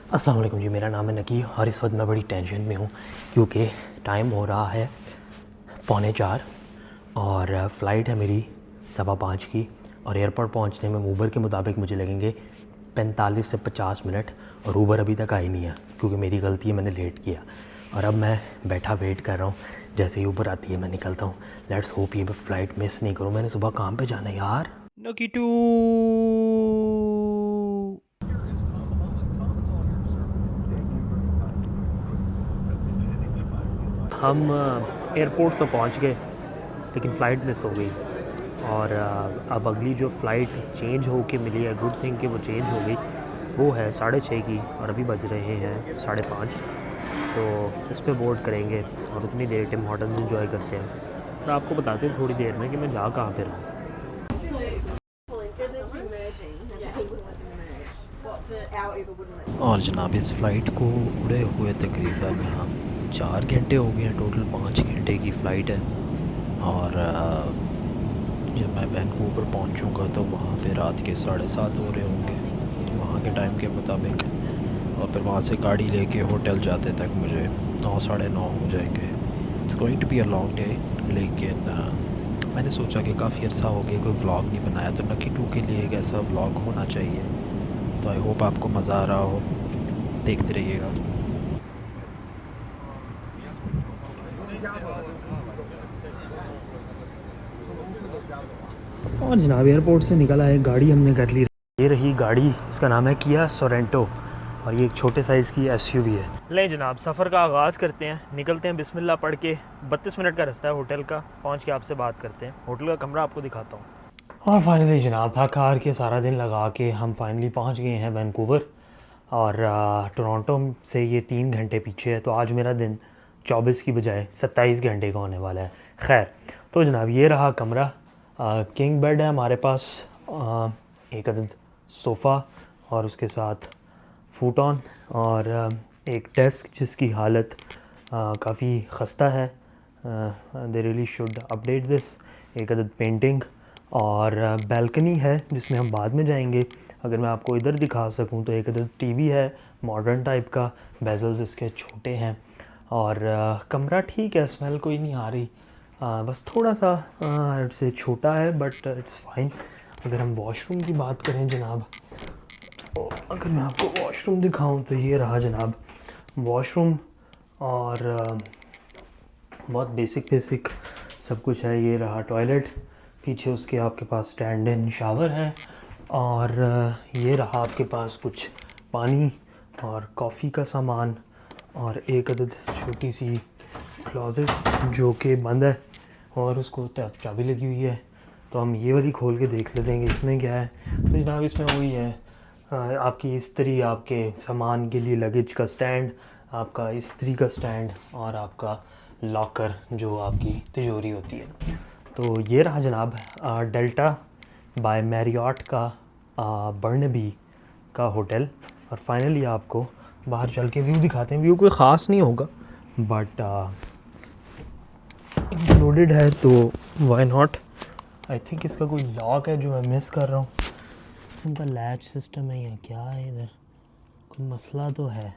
अस्सलाम वालेकुम जी, मेरा नाम है नकी और इस वक्त मैं बड़ी टेंशन में हूँ क्योंकि टाइम हो रहा है 3:45 और फ़्लाइट है मेरी 5:15 की और एयरपोर्ट पहुँचने में ऊबर के मुताबिक मुझे लगेंगे 45 से 50 मिनट और ऊबर अभी तक आई नहीं है क्योंकि मेरी गलती है, मैंने लेट किया और अब मैं बैठा वेट कर रहा हूँ। जैसे ही ऊबर आती है मैं निकलता हूँ। लेट्स होप ये मैं फ़्लाइट मिस नहीं करूँ, मैंने सुबह काम पे जाना है यार। नकी टू हम एयरपोर्ट तो पहुंच गए लेकिन फ़्लाइट मिस हो गई और अब अगली जो फ़्लाइट चेंज हो के मिली है, गुड थिंग कि वो चेंज हो गई, वो है 6:30 की और अभी बज रहे हैं 5:30। तो इस पे बोर्ड करेंगे और उतनी देर टिम हॉटन्स इंजॉय करते हैं और आपको बताते हैं थोड़ी देर में कि मैं जा कहाँ पे रहा हूँ। और जनाब इस फ़्लाइट को उड़े हुए तकरीबन 4 घंटे हो गए हैं, टोटल 5 घंटे की फ़्लाइट है। और जब मैं वैंकूवर पहुंचूंगा तो वहाँ पे रात के 7:30 हो रहे होंगे वहाँ के टाइम के मुताबिक, और फिर वहाँ से गाड़ी लेके होटल जाते तक मुझे 9 9:30 हो जाएंगे। It's going to be a long day, लेकिन मैंने सोचा कि काफ़ी अर्सा हो गया कोई व्लॉग नहीं बनाया, तो नकी 2 के लिए एक ऐसा व्लॉग होना चाहिए। तो आई होप आपको मज़ा आ रहा हो, देखते रहिएगा। और जनाब एयरपोर्ट से निकल आए, गाड़ी हमने कर ली। ये रही गाड़ी, इसका नाम है किया सोरेंटो और ये एक छोटे साइज़ की एसयूवी है। लें जनाब, सफ़र का आगाज़ करते हैं, निकलते हैं बिस्मिल्लाह पढ़ के। 32 मिनट का रास्ता है होटल का, पहुंच के आपसे बात करते हैं। होटल का कमरा आपको दिखाता हूँ। और फाइनली जनाब थक हार के सारा दिन लगा के हम फाइनली पहुंच गए हैं वैंकूवर। और टोरंटो से ये 3 घंटे पीछे है, तो आज मेरा दिन 24 की बजाय 27 घंटे का होने वाला है। खैर, तो जनाब ये रहा कमरा। किंग बेड है हमारे पास, एक अदद सोफ़ा और उसके साथ फूटॉन और एक डेस्क जिसकी हालत काफ़ी ख़स्ता है। They really should update this. एक अदद पेंटिंग और बैल्कनी है जिसमें हम बाद में जाएंगे। अगर मैं आपको इधर दिखा सकूं तो एक अदद टीवी है मॉडर्न टाइप का, बेजल्स इसके छोटे हैं और कमरा ठीक है, स्मेल कोई नहीं आ रही। बस थोड़ा सा से छोटा है बट इट्स फाइन। अगर हम वॉशरूम की बात करें जनाब, तो अगर मैं आपको वॉशरूम दिखाऊं तो ये रहा जनाब वॉशरूम और बहुत बेसिक सब कुछ है। ये रहा टॉयलेट, पीछे उसके आपके पास स्टैंड इन शावर है और ये रहा आपके पास कुछ पानी और कॉफ़ी का सामान और एक अदद छोटी सी क्लोज़ेट जो कि बंद है और उसको चाबी लगी हुई है। तो हम ये वाली खोल के देख लेते हैं कि इसमें क्या है। तो जनाब इसमें वही है, आपकी इस्त्री, आपके सामान के लिए लगेज का स्टैंड, आपका इस्त्री का स्टैंड और आपका लॉकर जो आपकी तिजोरी होती है। तो ये रहा जनाब डेल्टा बाय मैरियट का बर्नबी का होटल। और फाइनली आपको बाहर चल के व्यू दिखाते हैं। व्यू कोई ख़ास नहीं होगा बट इंक्लूडेड है तो वाई नॉट। आई थिंक इसका कोई लॉक है जो मैं मिस कर रहा हूँ। उनका लैच सिस्टम है या क्या है, इधर कोई मसला तो है।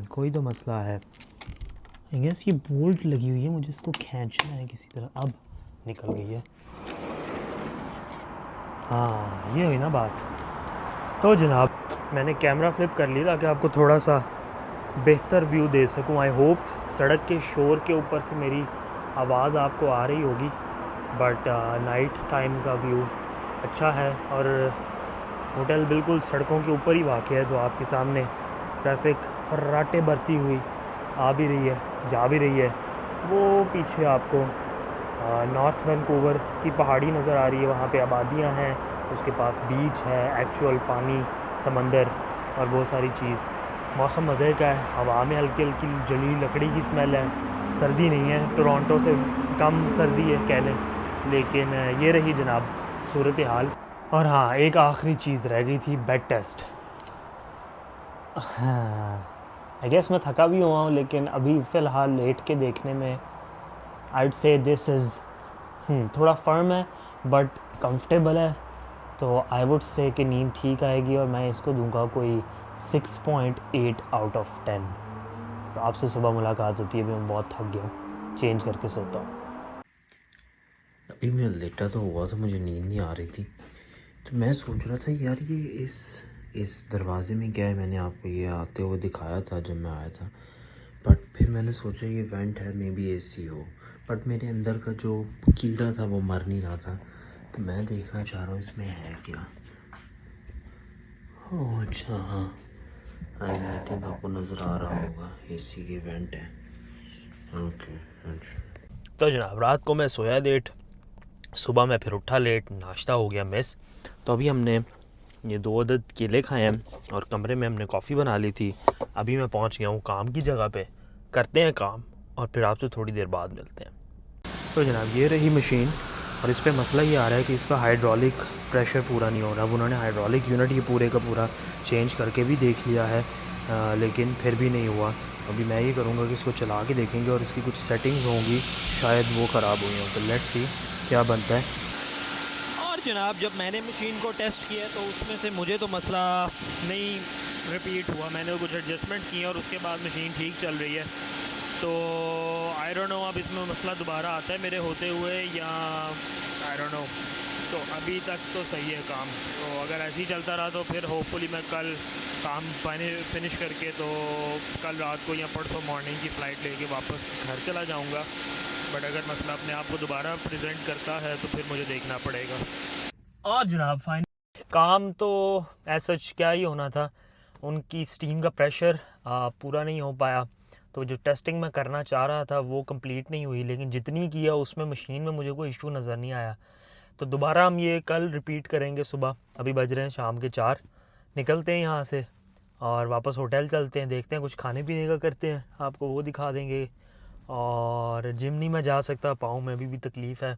कोई तो मसला है। आई गेस ये बोल्ट लगी हुई है, मुझे इसको खींचना है किसी तरह। अब निकल गई है। हाँ ये हुई ना बात। तो जनाब मैंने कैमरा फ्लिप कर लिया ताकि आपको थोड़ा सा बेहतर व्यू दे सकूं। आई होप सड़क के शोर के ऊपर से मेरी आवाज़ आपको आ रही होगी, बट नाइट टाइम का व्यू अच्छा है और होटल बिल्कुल सड़कों के ऊपर ही वाक़ है। तो आपके सामने ट्रैफिक फर्राटे बरती हुई आ भी रही है, जा भी रही है। वो पीछे आपको नॉर्थ वैंकूवर की पहाड़ी नज़र आ रही है, वहाँ पे आबादियाँ हैं, उसके पास बीच है, एक्चुअल पानी, समंदर और बहुत सारी चीज़। मौसम मज़े का है, हवा में हल्की हल्की जली लकड़ी की स्मेल है। सर्दी नहीं है, टोरंटो से कम सर्दी है कह लें, लेकिन ये रही जनाब सूरत हाल। और हाँ, एक आखिरी चीज़ रह गई थी, बेड टेस्ट। हाँ आई गेस मैं थका भी हुआ हूँ लेकिन अभी फ़िलहाल लेट के देखने में आइड से दिस इज़ थोड़ा फर्म है बट कंफर्टेबल है। तो आई वुड से कि नींद ठीक आएगी और मैं इसको दूंगा कोई 6.8 आउट ऑफ 10। तो आपसे सुबह मुलाकात होती है। अभी मैं बहुत थक गया हूँ, चेंज करके सोता हूँ। अभी मैं लेटा तो हुआ था, मुझे नींद नहीं आ रही थी, तो मैं सोच रहा था यार ये इस दरवाज़े में क्या है। मैंने आपको ये आते हुए दिखाया था जब मैं आया था, बट फिर मैंने सोचा ये वेंट है, मे बी एसी हो, बट मेरे अंदर का जो कीड़ा था वो मर नहीं रहा था। तो मैं देखना चाह रहा हूँ इसमें है क्या। ओह अच्छा, हाँ, आई थिंक आपको नज़र आ रहा होगा, एसी के वेंट है। ओके अच्छा। तो जनाब रात को मैं सोया लेट, सुबह मैं फिर उठा लेट, नाश्ता हो गया मिस। तो अभी हमने ये 2 अदद केले खाए हैं और कमरे में हमने कॉफ़ी बना ली थी। अभी मैं पहुंच गया हूँ काम की जगह पे, करते हैं काम और फिर आपसे थोड़ी देर बाद मिलते हैं। तो जनाब ये रही मशीन और इस पर मसला ये आ रहा है कि इसका हाइड्रोलिक प्रेशर पूरा नहीं हो रहा। अब उन्होंने हाइड्रोलिक यूनिट ये पूरे का पूरा चेंज करके भी देख लिया है, लेकिन फिर भी नहीं हुआ। अभी मैं ये करूँगा कि इसको चला के देखेंगे और इसकी कुछ सेटिंग्स होंगी, शायद वो ख़राब हुई हों। तो लेट्स सी क्या बनता है। और जनाब जब मैंने मशीन को टेस्ट किया तो उसमें से मुझे तो मसला नहीं रिपीट हुआ। मैंने कुछ एडजस्टमेंट किए और उसके बाद मशीन ठीक चल रही है। तो आई डोंट नो अब इसमें मसला दोबारा आता है मेरे होते हुए या आई डोंट नो। तो अभी तक तो सही है काम। तो अगर ऐसे ही चलता रहा तो फिर होपफुली मैं कल काम फिनिश करके तो कल रात को या परसों मॉर्निंग की फ़्लाइट लेके वापस घर चला जाऊंगा। बट अगर मसला अपने आप को दोबारा प्रेजेंट करता है तो फिर मुझे देखना पड़ेगा। और जनाब फाइन काम तो ऐसा क्या ही होना था, उनकी स्टीम का प्रेशर पूरा नहीं हो पाया। तो जो टेस्टिंग मैं करना चाह रहा था वो कंप्लीट नहीं हुई, लेकिन जितनी किया उसमें मशीन में मुझे कोई इशू नज़र नहीं आया। तो दोबारा हम ये कल रिपीट करेंगे सुबह। अभी बज रहे हैं शाम के 4, निकलते हैं यहाँ से और वापस होटल चलते हैं, देखते हैं कुछ खाने पीने का करते हैं, आपको वो दिखा देंगे। और जिम नहीं मैं जा सकता, पाँव में अभी भी तकलीफ़ है,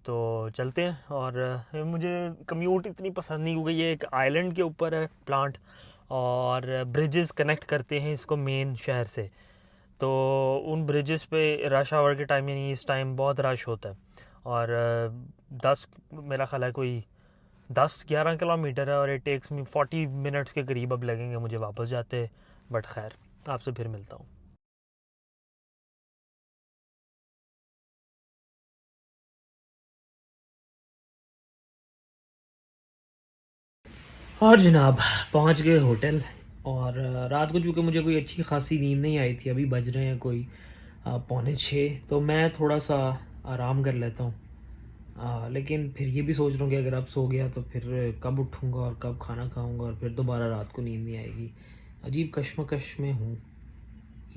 तो चलते हैं। और मुझे कम्यूट इतनी पसंद नहीं, क्योंकि ये एक आइलैंड के ऊपर है प्लांट और ब्रिजेस कनेक्ट करते हैं इसको मेन शहर से। तो उन ब्रिजेस पे रश आवर के टाइम, यानी इस टाइम बहुत रश होता है। और 10 मेरा ख्याल है कोई 10-11 किलोमीटर है और इट टेक्स मी 40 मिनट्स के करीब अब लगेंगे मुझे वापस जाते। बट खैर आपसे फिर मिलता हूँ। और जनाब पहुंच गए होटल। और रात को चूँकि मुझे कोई अच्छी खासी नींद नहीं आई थी, अभी बज रहे हैं कोई 5:45, तो मैं थोड़ा सा आराम कर लेता हूँ। लेकिन फिर ये भी सोच रहा हूँ कि अगर अब सो गया तो फिर कब उठूँगा और कब खाना खाऊँगा और फिर दोबारा रात को नींद नहीं आएगी। अजीब कश्मकश में हूँ।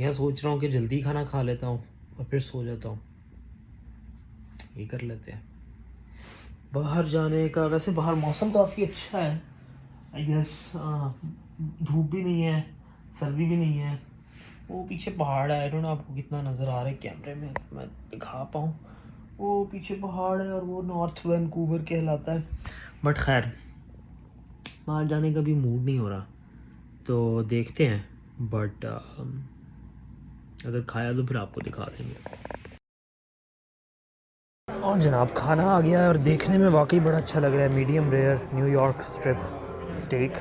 यह सोच रहा हूँ कि जल्दी खाना खा लेता हूँ और फिर सो जाता हूँ। ये कर लेते हैं। बाहर जाने का, वैसे बाहर मौसम काफ़ी अच्छा है आई गेस। धूप भी नहीं है, सर्दी भी नहीं है। वो पीछे पहाड़ है, आई डोंट नो आपको कितना नज़र आ रहा है कैमरे में, मैं दिखा पाऊँ। वो पीछे पहाड़ है और वो नॉर्थ वैंकूवर कहलाता है। बट खैर बाहर जाने का भी मूड नहीं हो रहा, तो देखते हैं। बट अगर खाया तो फिर आपको दिखा देंगे। और जनाब खाना आ गया है और देखने में वाकई बड़ा अच्छा लग रहा है। Medium rare New York strip steak,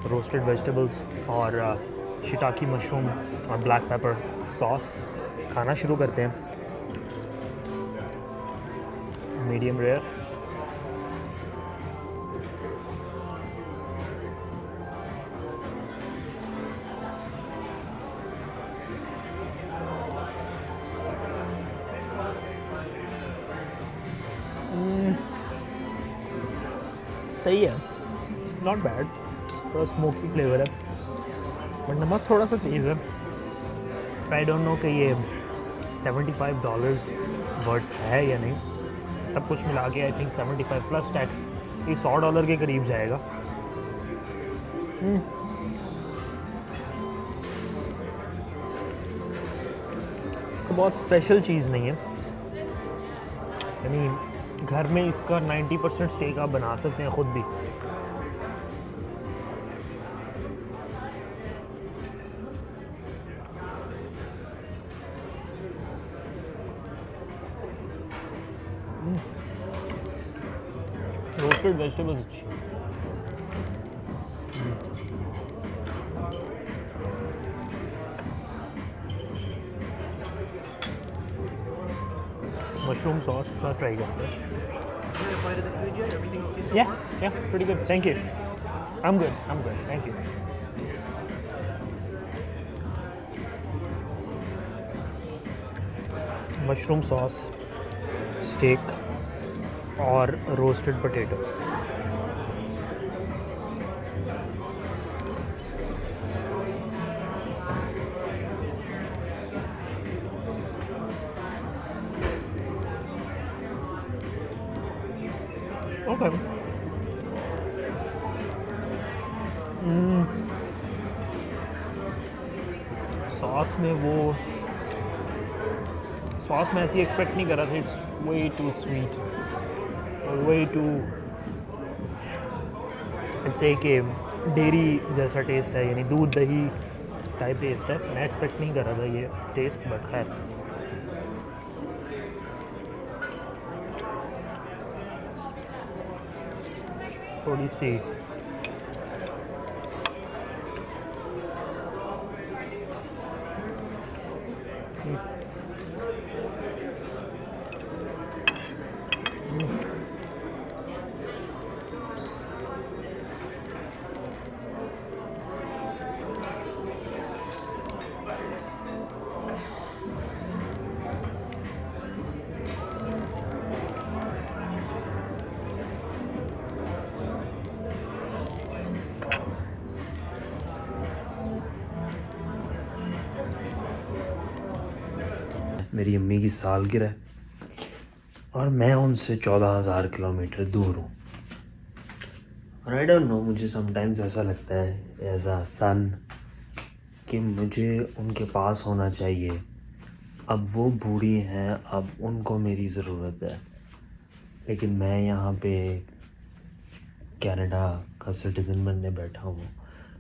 roasted vegetables और शिटाकी मशरूम और ब्लैक पेपर सॉस। खाना शुरू करते हैं। Medium rare. सही है, नॉट बैड। थोड़ा स्मोकी फ्लेवर है बट नमक थोड़ा सा तेज़ है। आई डोंट नो कि ये $75 वर्थ है या नहीं। सब कुछ मिला के आई थिंक 75 प्लस टैक्स ये $100 के करीब जाएगा। तो बहुत स्पेशल चीज़ नहीं है, यानी घर में इसका 90% स्टेक आप बना सकते हैं ख़ुद भी। रोस्टेड रोस्टेड वेजिटेबल्स अच्छी हैं। मशरूम सॉस के साथ ट्राई करते हैं। Yeah pretty good, thank you. I am good, thank you. Mushroom sauce, steak और रोस्टेड पोटैटो। ओके। सॉस में वो सॉस में ऐसी एक्सपेक्ट नहीं कर रहा था। इट्स वे टू स्वीट और वे टू ऐसे कि डेयरी जैसा टेस्ट है, यानी दूध दही टाइप टेस्ट है। मैं एक्सपेक्ट नहीं कर रहा था ये टेस्ट, बट खैर। थोड़ी सी मेरी अम्मी की सालगिरह है और मैं उनसे 14,000 किलोमीटर दूर हूँ। और आई डोंट नो, मुझे समटाइम्स ऐसा लगता है एज अ सन कि मुझे उनके पास होना चाहिए। अब वो बूढ़ी हैं, अब उनको मेरी ज़रूरत है, लेकिन मैं यहाँ पे कनाडा का सिटीज़न बनने बैठा हूँ।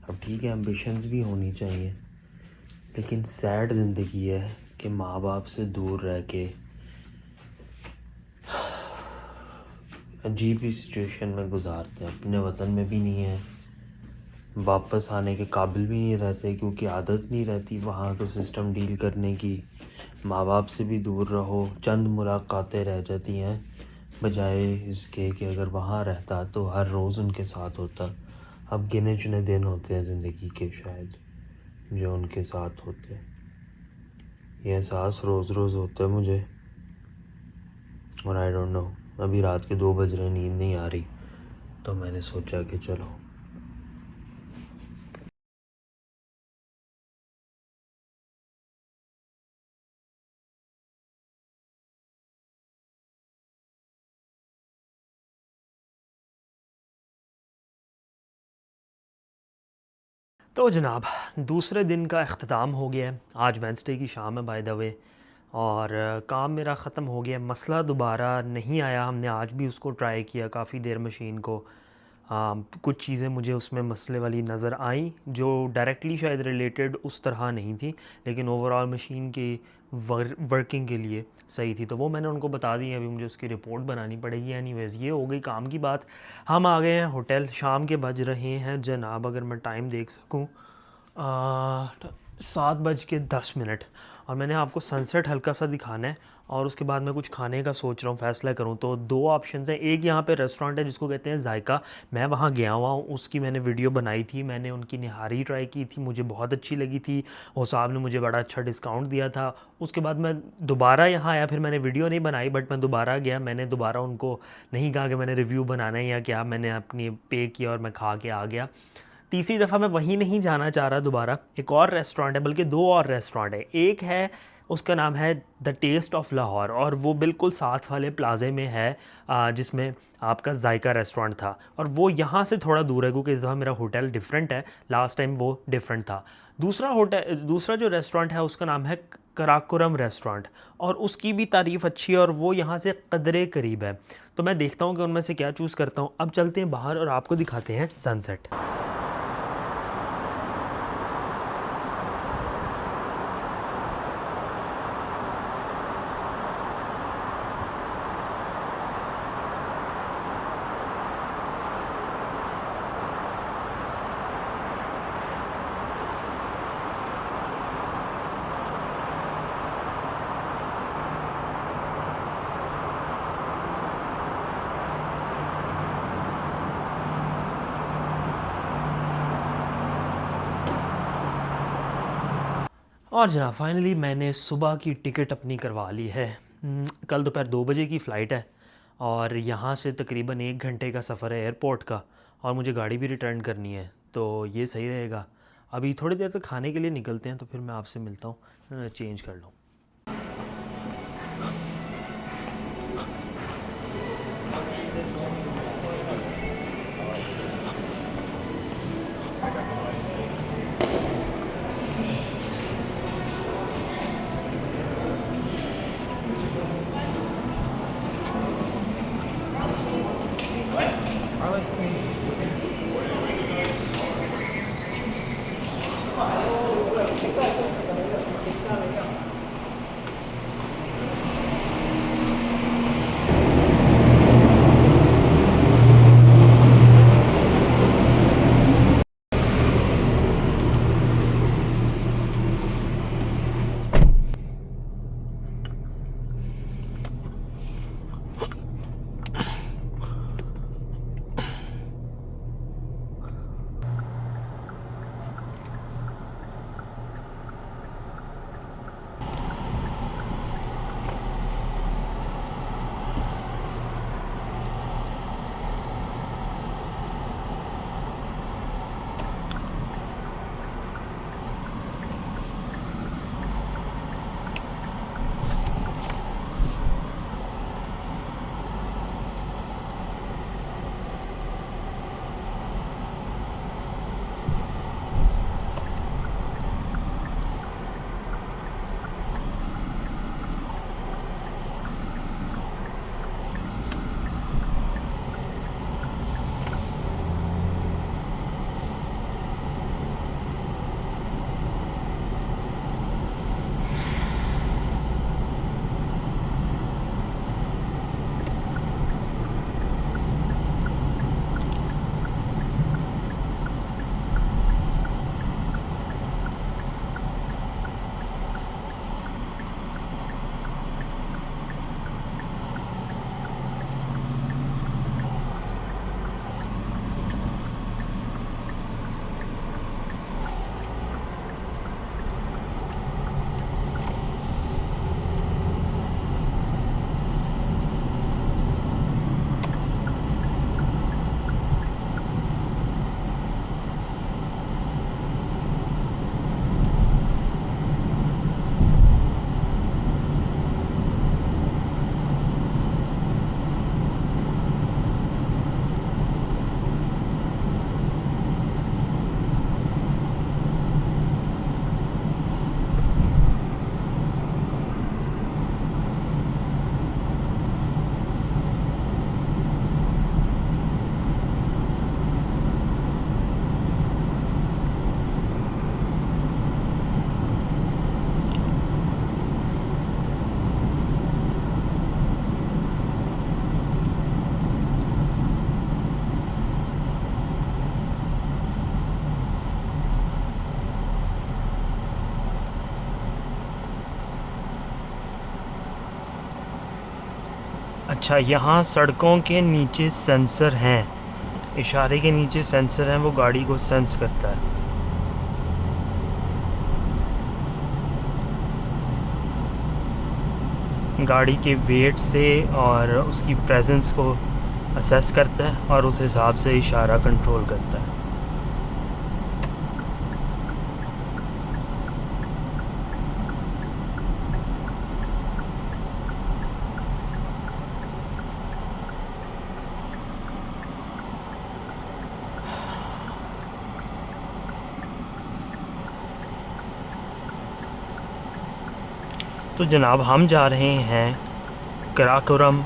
अब ठीक है, एम्बिशंस भी होनी चाहिए, लेकिन सैड ज़िंदगी है कि माँ बाप से दूर रह के अजीब ही सिचुएशन में गुजारते हैं। अपने वतन में भी नहीं है, वापस आने के काबिल भी नहीं रहते, क्योंकि आदत नहीं रहती वहाँ का सिस्टम डील करने की। माँ बाप से भी दूर रहो, चंद मुलाकातें रह जाती हैं, बजाय इसके कि अगर वहाँ रहता तो हर रोज़ उनके साथ होता। अब गिने चुने दिन होते हैं ज़िंदगी के शायद जो उनके साथ होते हैं। ये एहसास रोज़ रोज़ होता है मुझे, और आई डोंट नो, अभी रात के 2 बज रहे, नींद नहीं आ रही, तो मैंने सोचा कि चलो। तो जनाब, दूसरे दिन का अख्ताम हो गया है। आज वेंसडे की शाम है बाय द वे, और काम मेरा ख़त्म हो गया। मसला दोबारा नहीं आया। हमने आज भी उसको ट्राई किया काफ़ी देर मशीन को। कुछ चीज़ें मुझे उसमें मसले वाली नज़र आईं जो डायरेक्टली शायद रिलेटेड उस तरह नहीं थी, लेकिन ओवरऑल मशीन की वर्किंग के लिए सही थी। तो वो मैंने उनको बता दी। अभी मुझे उसकी रिपोर्ट बनानी पड़ेगी। एनीवेज़, ये हो गई काम की बात। हम आ गए हैं होटल। शाम के बज रहे हैं जनाब, अगर मैं टाइम देख सकूं, 7:10, और मैंने आपको सनसेट हल्का सा दिखाना है, और उसके बाद मैं कुछ खाने का सोच रहा हूँ, फ़ैसला करूँ। तो 2 ऑप्शंस हैं। एक यहाँ पे रेस्टोरेंट है जिसको कहते हैं जायका। मैं वहाँ गया हुआ हूँ, उसकी मैंने वीडियो बनाई थी। मैंने उनकी निहारी ट्राई की थी, मुझे बहुत अच्छी लगी थी। वो साहब ने मुझे बड़ा अच्छा डिस्काउंट दिया था। उसके बाद मैं दोबारा यहाँ आया, फिर मैंने वीडियो नहीं बनाई, बट मैं दोबारा गया। मैंने दोबारा उनको नहीं कहा कि मैंने रिव्यू बनाना है या क्या, मैंने अपनी पे किया और मैं खा के आ गया। तीसरी दफ़ा मैं वहीं नहीं जाना चाह रहा दोबारा। एक और रेस्टोरेंट है, बल्कि 2 और रेस्टोरेंट है। एक है, उसका नाम है द टेस्ट ऑफ लाहौर, और वो बिल्कुल साथ वाले प्लाज़े में है जिसमें आपका जायका रेस्टोरेंट था। और वो यहाँ से थोड़ा दूर है, क्योंकि इस दफ़ा मेरा होटल डिफरेंट है, लास्ट टाइम वो डिफरेंट था। दूसरा जो रेस्टोरेंट है उसका नाम है कराकोरम रेस्टोरेंट, और उसकी भी तारीफ़ अच्छी है, और वो यहाँ से कदरे करीब है। तो मैं देखता हूँ कि उनमें से क्या चूज़ करता हूँ। अब चलते हैं बाहर और आपको दिखाते हैं सनसेट। और जनाब फाइनली मैंने सुबह की टिकट अपनी करवा ली है। कल दोपहर 2 बजे की फ़्लाइट है और यहाँ से तकरीबन 1 घंटे का सफ़र है एयरपोर्ट का, और मुझे गाड़ी भी रिटर्न करनी है, तो ये सही रहेगा। अभी थोड़ी देर तक खाने के लिए निकलते हैं, तो फिर मैं आपसे मिलता हूँ, चेंज कर लूँ। अच्छा, यहाँ सड़कों के नीचे सेंसर हैं, इशारे के नीचे सेंसर हैं, वो गाड़ी को सेंस करता है। गाड़ी के वेट से और उसकी प्रेजेंस को असेस करता है और उस हिसाब से इशारा कंट्रोल करता है। तो जनाब हम जा रहे हैं कराकोरम।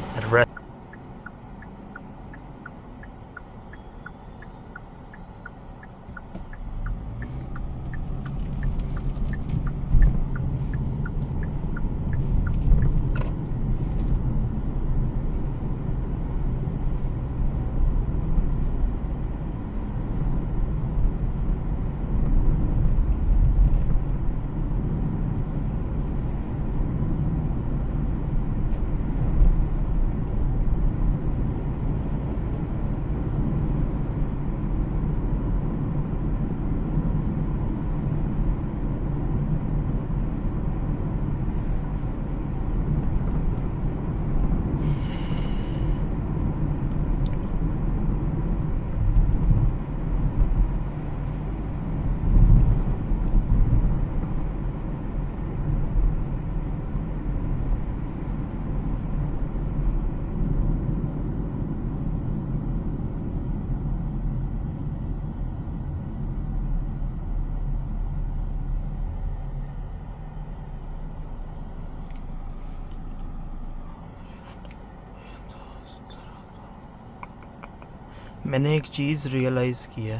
मैंने एक चीज़ रियलाइज़ की है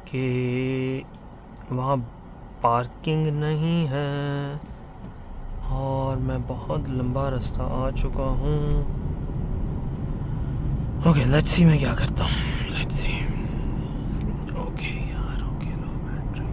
कि वहाँ पार्किंग नहीं है और मैं बहुत लंबा रास्ता आ चुका हूँ। ओके लेट्स सी मैं क्या करता हूँ, लेट्स सी। ओके यार, ओके लो बैटरी।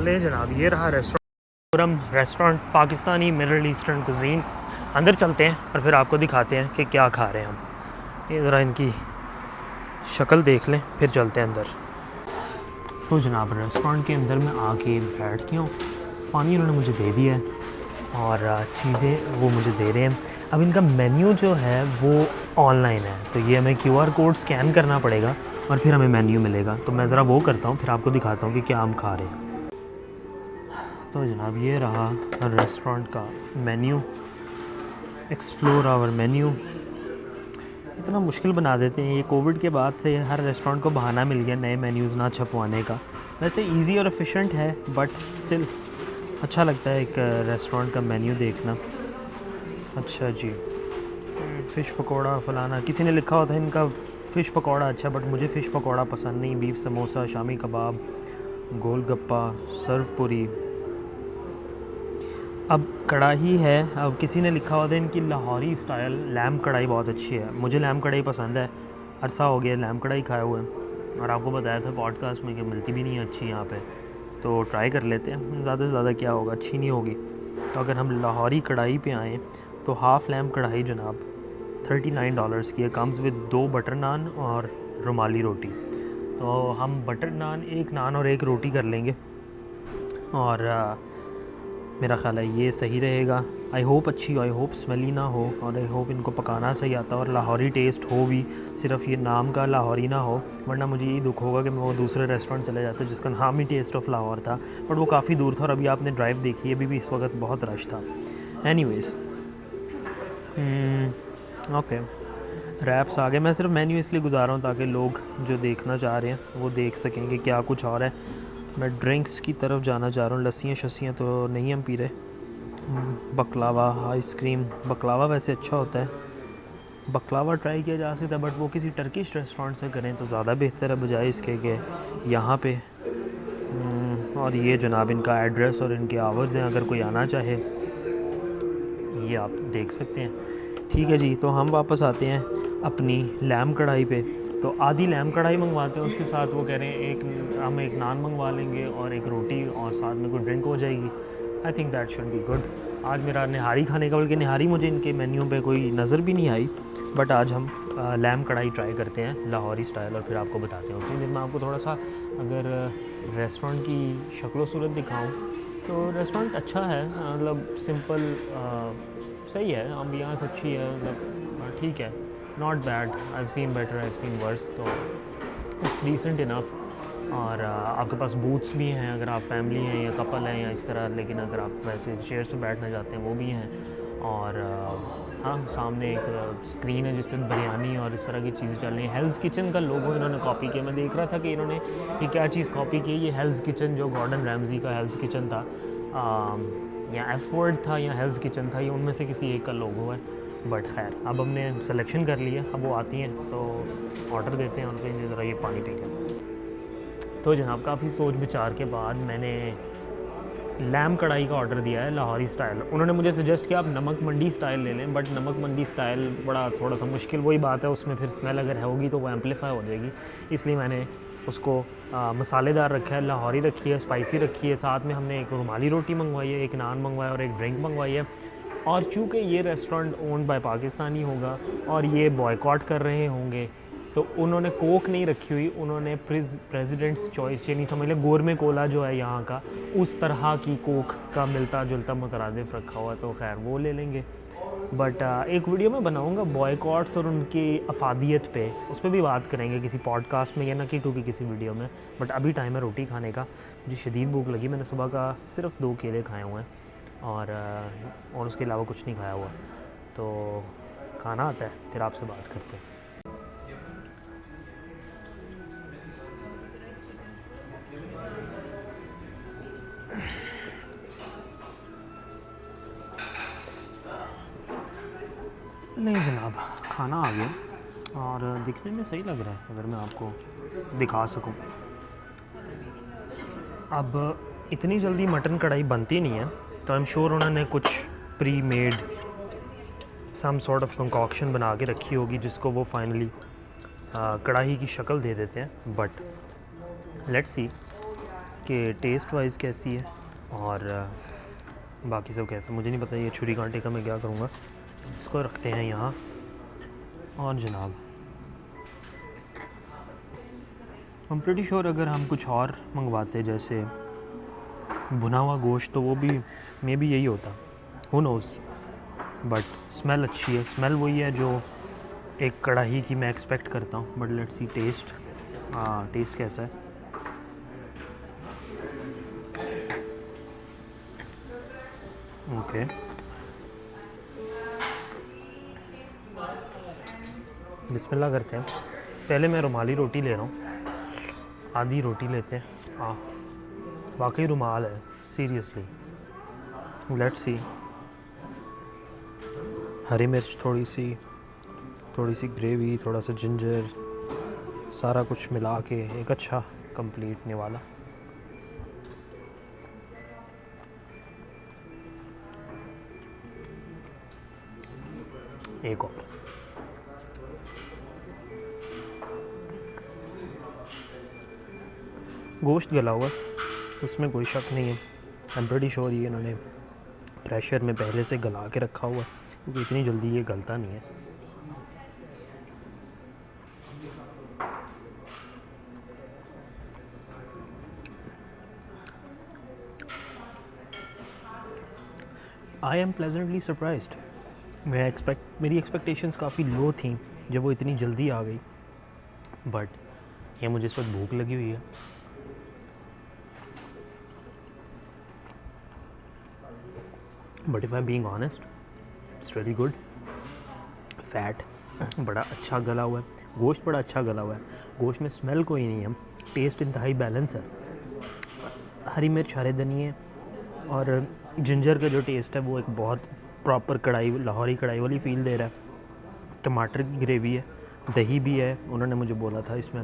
ले जनाब, ये रहा restaurant, Pakistani middle eastern cuisine. अंदर चलते हैं और फिर आपको दिखाते हैं कि क्या खा रहे हैं हम। ये ज़रा इनकी शक्ल देख लें, फिर चलते हैं अंदर। तो जनाब रेस्टोरेंट के अंदर मैं आके बैठ गया हूँ। पानी उन्होंने मुझे दे दिया है और चीज़ें वो मुझे दे रहे हैं। अब इनका मेन्यू जो है वो ऑनलाइन है, तो ये हमें QR कोड स्कैन करना पड़ेगा और फिर हमें मेन्यू मिलेगा। तो मैं ज़रा वो करता हूँ, फिर आपको दिखाता हूँ कि क्या हम खा रहे हैं। तो जनाब ये रहा रेस्टोरेंट का मेन्यू। Explore our menu. इतना मुश्किल बना देते हैं ये, कोविड के बाद से हर रेस्टोरेंट को बहाना मिल गया नए मेन्यूज़ ना छपवाने का। वैसे इजी और एफिशिएंट है, बट स्टिल अच्छा लगता है एक रेस्टोरेंट का मेन्यू देखना। अच्छा जी, फ़िश पकौड़ा फलाना, किसी ने लिखा होता है इनका फ़िश पकौड़ा अच्छा, बट मुझे फ़िश पकौड़ा पसंद नहीं। बीफ समोसा, शामी कबाब, गोलगप्पा, सर्व पूरी। अब कढ़ाई है, अब किसी ने लिखा होता है इनकी लाहौरी स्टाइल लैम्प कढ़ाई बहुत अच्छी है। मुझे लैम्प कढ़ाई पसंद है, अरसा हो गया लैम्प कढ़ाई खाए हुए। और आपको बताया था पॉडकास्ट में कि मिलती भी नहीं है अच्छी यहाँ पे, तो ट्राई कर लेते हैं। ज़्यादा से ज़्यादा क्या होगा, अच्छी नहीं होगी। तो अगर हम लाहौरी कढ़ाई पे आएँ तो हाफ़ लैम्प कढ़ाई जनाब $39 की है। कम्स विद 2 बटर नान और रुमाली रोटी। तो हम बटर नान, 1 नान और 1 रोटी कर लेंगे और मेरा ख़्याल है ये सही रहेगा। आई होप अच्छी हो, आई होप स्मेली ना हो, और आई होप इनको पकाना सही आता और लाहौरी टेस्ट हो भी, सिर्फ ये नाम का लाहौरी ना हो। वरना मुझे यही दुख होगा कि मैं वो दूसरे रेस्टोरेंट चले जाता जिसका नाम ही टेस्ट ऑफ लाहौर था, बट वो काफ़ी दूर था और अभी आपने ड्राइव देखी है, अभी भी इस वक्त बहुत रश था। एनीवेज़ ओके, रैप्स आ गए। मैं सिर्फ मेन्यू इसलिए गुजार रहा हूँ ताकि लोग जो देखना चाह रहे हैं वो देख सकें कि क्या कुछ और है। मैं ड्रिंक्स की तरफ जाना चाह रहा हूँ। लस्सियाँ शस्सियाँ तो नहीं हम पी रहे। बकलावा, आइसक्रीम। बकलावा वैसे अच्छा होता है, बकलावा ट्राई किया जा सकता है, बट वो किसी टर्किश रेस्टोरेंट से करें तो ज़्यादा बेहतर है बजाय इसके कि यहाँ पे। और ये जनाब इनका एड्रेस और इनके आवर्स हैं, अगर कोई आना चाहे ये आप देख सकते हैं। ठीक है जी, तो हम वापस आते हैं अपनी लैम कढ़ाई पे। तो आधी लैम कढ़ाई मंगवाते हैं, उसके साथ वो कह रहे हैं हम एक नान मंगवा लेंगे और एक रोटी और साथ में कोई ड्रिंक हो जाएगी। I think that should be good. आज मेरा निहारी खाने का, बल्कि निहारी मुझे इनके मेन्यू पे कोई नज़र भी नहीं आई, बट आज हम लैम कढ़ाई ट्राई करते हैं लाहौरी स्टाइल और फिर आपको बताते हैं। उतनी देर में आपको थोड़ा सा अगर रेस्टोरेंट की शक्ल सूरत दिखाऊँ तो रेस्टोरेंट अच्छा है, मतलब सिंपल सही है, अम्बियंस अच्छी है, मतलब ठीक है, not bad. I have seen better, I have seen worse, तो इट्स डिसेंट इनफ। और आपके पास बूथ्स भी हैं अगर आप फैमिली हैं या कपल हैं या इस तरह, लेकिन अगर आप वैसे चेयर्स पे बैठना चाहते हैं वो भी हैं। और हाँ, सामने एक स्क्रीन है जिस पर बिरयानी और इस तरह की चीज़ें चल रही हैं। हेल्स किचन का लोगो इन्होंने कॉपी किया। मैं देख रहा था कि इन्होंने ये क्या चीज़ कॉपी की। ये हेल्स किचन जो गॉर्डन रैमजी का हेल्स किचन था, या एफ वर्ड था या हेल्स किचन था, ये उनमें से किसी एक का लोगो है। बट खैर, अब हमने सिलेक्शन कर लिया, अब वो आती हैं तो ऑर्डर देते हैं उनको, ज़रा ये पानी पी लें। तो जनाब, काफ़ी सोच विचार के बाद मैंने लैम कढ़ाई का ऑर्डर दिया है लाहौरी स्टाइल। उन्होंने मुझे सजेस्ट किया आप नमक मंडी स्टाइल ले लें, बट नमक मंडी स्टाइल बड़ा थोड़ा सा मुश्किल, वही बात है, उसमें फिर स्मेल अगर होगी तो वो एम्पलीफाई हो जाएगी। इसलिए मैंने उसको मसालेदार रखा है, लाहौरी रखी है, स्पाइसी रखी है। साथ में हमने एक रुमाली रोटी मंगवाई है, एक नान मंगवाया और एक ड्रिंक मंगवाई है। और चूँकि ये रेस्टोरेंट ओन्ड बाय पाकिस्तानी होगा और ये बॉयकॉट कर रहे होंगे, तो उन्होंने कोक नहीं रखी हुई, उन्होंने प्रेसिडेंट्स चॉइस यानी समझ लें गोरमे कोला जो है यहाँ का, उस तरह की कोक का मिलता जुलता मुतरादिफ रखा हुआ है, तो खैर वो ले लेंगे। बट एक वीडियो मैं बनाऊँगा बॉयकॉट्स और उनकी अफादियत पे, उस पर भी बात करेंगे किसी पॉडकास्ट में या ना की किसी वीडियो में। बट अभी टाइम है रोटी खाने का, मुझे शदीद भूख लगी। मैंने सुबह का सिर्फ 2 केले खाए हुए हैं और उसके अलावा कुछ नहीं खाया हुआ, तो खाना आता है फिर आपसे बात करते हैं। नहीं जनाब, खाना आ गया और दिखने में सही लग रहा है, अगर मैं आपको दिखा सकूं। अब इतनी जल्दी मटन कढ़ाई बनती नहीं है, तो आई एम श्योर उन्होंने कुछ pre made some sort of concoction बना के रखी होगी जिसको वो फाइनली कढ़ाई की शक्ल दे देते हैं। बट लेट्स सी कि टेस्ट वाइज कैसी है और बाकी सब कैसा, मुझे नहीं पता। ये छुरी कांटे का मैं क्या करूँगा, इसको रखते हैं यहाँ। और जनाब, हम प्रीटी श्योर अगर हम कुछ और मंगवाते जैसे भुना हुआ गोश्त, तो वो भी मे बी यही होता, हु नोज़। बट स्मेल अच्छी है, स्मेल वही है जो एक कढ़ाई की मैं एक्सपेक्ट करता हूँ। But let's see taste, taste कैसा है। ओके, बिस्मिल्लाह करते हैं। पहले मैं रुमाली रोटी ले रहा हूँ, आधी रोटी लेते हैं। वाकई रुमाल है, सीरियसली। लेट्स सी, हरी मिर्च थोड़ी सी ग्रेवी, थोड़ा सा जिंजर, सारा कुछ मिला के एक अच्छा कंप्लीट निवाला। एक और गोश्त गला हुआ, उसमें कोई शक नहीं है। आई एम प्रीटी श्योर ये इन्होंने प्रेशर में पहले से गला के रखा हुआ है, क्योंकि इतनी जल्दी ये गलता नहीं है। I am pleasantly surprised. मेरी एक्सपेक्टेशंस काफ़ी लो थी जब वो इतनी जल्दी आ गई, बट ये मुझे इस वक्त भूख लगी हुई है। But if I am being honest, it's very good. Fat बड़ा अच्छा गला हुआ है, गोश्त बड़ा अच्छा गला हुआ है, गोश्त में स्मेल कोई नहीं है, टेस्ट इंतहाई बैलेंस है। हरी मिर्च, हरे धनिए और जिंजर का जो टेस्ट है वो एक बहुत प्रॉपर कढ़ाई, लाहौरी कढ़ाई वाली फील दे रहा है। टमाटर की ग्रेवी है, दही भी है, उन्होंने मुझे बोला था इसमें।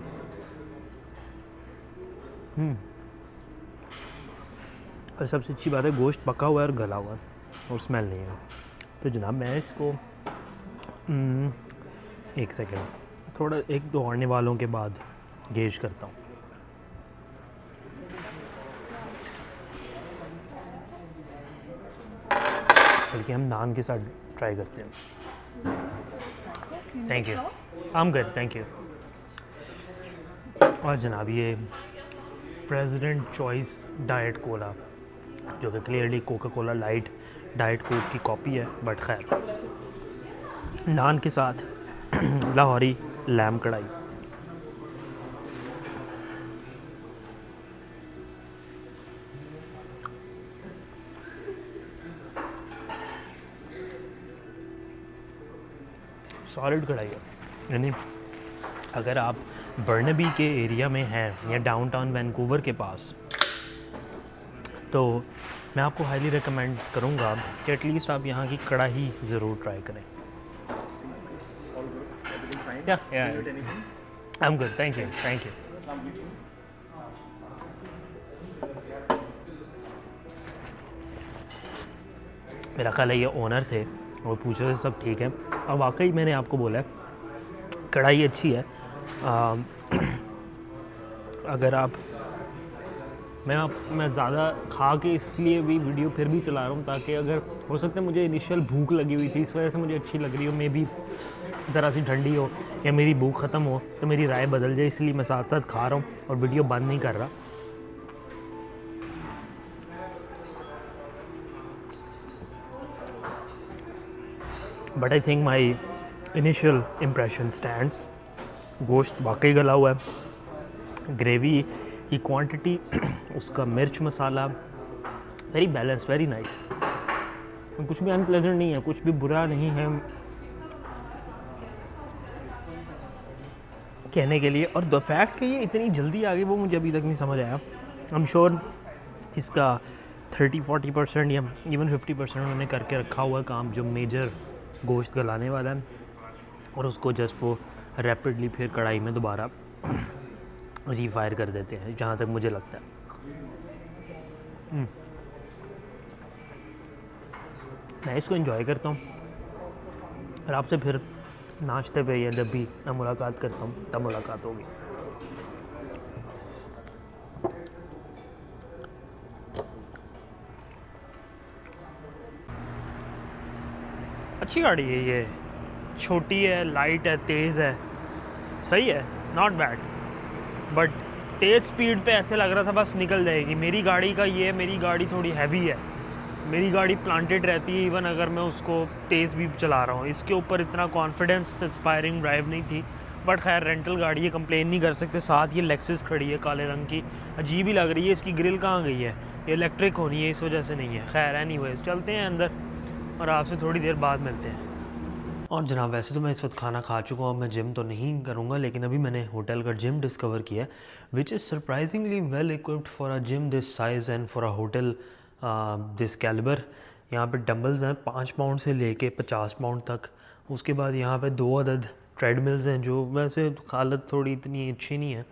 और सबसे अच्छी बात है गोश्त पका हुआ है और गला हुआ है और स्मेल नहीं है। तो जनाब, मैं इसको एक सेकेंड, थोड़ा एक दौड़ने वालों के बाद गेज करता हूँ। बल्कि हम नान के साथ ट्राई करते हैं। Thank you, I am good, thank you. और जनाब ये प्रेसिडेंट चॉइस डाइट कोला, जो कि clearly Coca Cola light diet Coke की कॉपी है, बट खैर नान के साथ लाहौरी लैम कढ़ाई। सॉलिड कढ़ाई है, यानी अगर आप बर्नबी के एरिया में हैं या डाउनटाउन वैंकूवर के पास, तो मैं आपको हाईली रिकमेंड करूँगा कि एटलीस्ट आप यहाँ की कढ़ाई ज़रूर ट्राई करें। आई am good, thank you, thank you. मेरा ख्याल है ये ओनर थे, वो पूछ रहे थे सब ठीक है, और वाकई मैंने आपको बोला है कढ़ाई अच्छी है। अगर आप मैं ज़्यादा खा के इसलिए भी वीडियो फिर भी चला रहा हूँ, ताकि अगर हो सकता है मुझे इनिशियल भूख लगी हुई थी, इस वजह से मुझे अच्छी लग रही हो, मे बी ज़रा सी ठंडी हो या मेरी भूख ख़त्म हो तो मेरी राय बदल जाए, इसलिए मैं साथ साथ खा रहा हूँ और वीडियो बंद नहीं कर रहा। But I think my initial impression stands. गोश्त वाकई गला हुआ है, ग्रेवी की क्वांटिटी, उसका मिर्च मसाला वेरी बैलेंस, वेरी नाइस। कुछ भी अनप्लेजेंट नहीं है, कुछ भी बुरा नहीं है कहने के लिए। और द फैक्ट कि ये इतनी जल्दी आ गई वो मुझे अभी तक नहीं समझ आया। आई एम श्योर इसका 30-40% या इवन 50% उन्होंने करके रखा हुआ है काम, जो मेजर गोश्त गलाने वाला है, और उसको जस्ट वो रैपिडली फिर कढ़ाई में दोबारा रीफायर कर देते हैं, जहाँ तक मुझे लगता है। मैं इसको एंजॉय करता हूँ और आपसे फिर नाश्ते पे या जब भी मैं मुलाकात करता हूँ तब मुलाकात होगी। अच्छी गाड़ी है ये, छोटी है, लाइट है, तेज़ है, सही है, नॉट बैड। बट तेज़ स्पीड पे ऐसे लग रहा था बस निकल जाएगी। मेरी गाड़ी का ये, मेरी गाड़ी थोड़ी हैवी है, मेरी गाड़ी प्लांटेड रहती है इवन अगर मैं उसको तेज़ भी चला रहा हूँ। इसके ऊपर इतना कॉन्फिडेंस इंस्पायरिंग ड्राइव नहीं थी, बट खैर रेंटल गाड़ी है, कंप्लेन नहीं कर सकते। साथ ये लेक्सस खड़ी है काले रंग की, अजीब ही लग रही है। इसकी ग्रिल कहाँ गई है? ये इलेक्ट्रिक होनी है, इस वजह से नहीं है। खैर एनीवेज चलते हैं अंदर और आपसे थोड़ी देर बाद मिलते हैं। और जनाब वैसे तो मैं इस वक्त खाना खा चुका हूँ, मैं जिम तो नहीं करूँगा, लेकिन अभी मैंने होटल का जिम डिस्कवर किया है, which is surprisingly well equipped for a gym this size and for a hotel this calibre. यहाँ पे डंबल्स हैं 5 पाउंड से लेके 50 पाउंड तक। उसके बाद यहाँ पे 2 अदद ट्रेडमिल्स हैं, जो वैसे हालत थोड़ी इतनी अच्छी नहीं है।